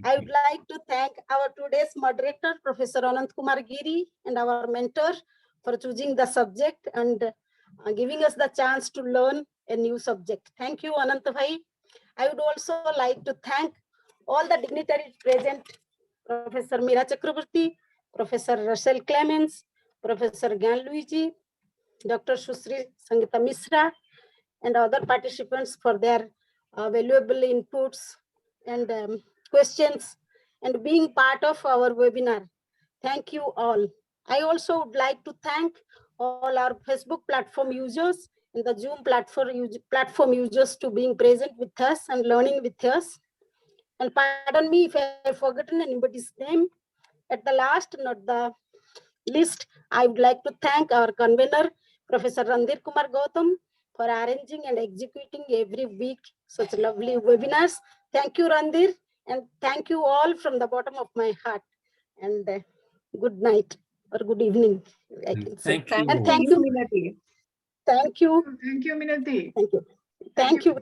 I would like to thank our today's moderator, Professor Kumar Giri, and our mentor for choosing the subject and giving us the chance to learn a new subject. Thank you, Ananta Bhai. I would also like to thank all the dignitaries present, Professor Meera Chakrabarti, Professor Russell Clemens, Professor Gianluigi, Dr. Susri Sangita Misra, and other participants for their valuable inputs and questions and being part of our webinar. Thank you all. I also would like to thank all our Facebook platform users and the Zoom platform users to being present with us and learning with us. And pardon me if I have forgotten anybody's name. At the last, not the least, I would like to thank our convener, Professor Randhir Kumar Gautam, for arranging and executing every week such lovely webinars. Thank you, Randhir, and thank you all from the bottom of my heart. And good night or good evening, I can say. Thank you. And thank you, Minati. Thank you. Thank you, Minati. Thank you. Thank you.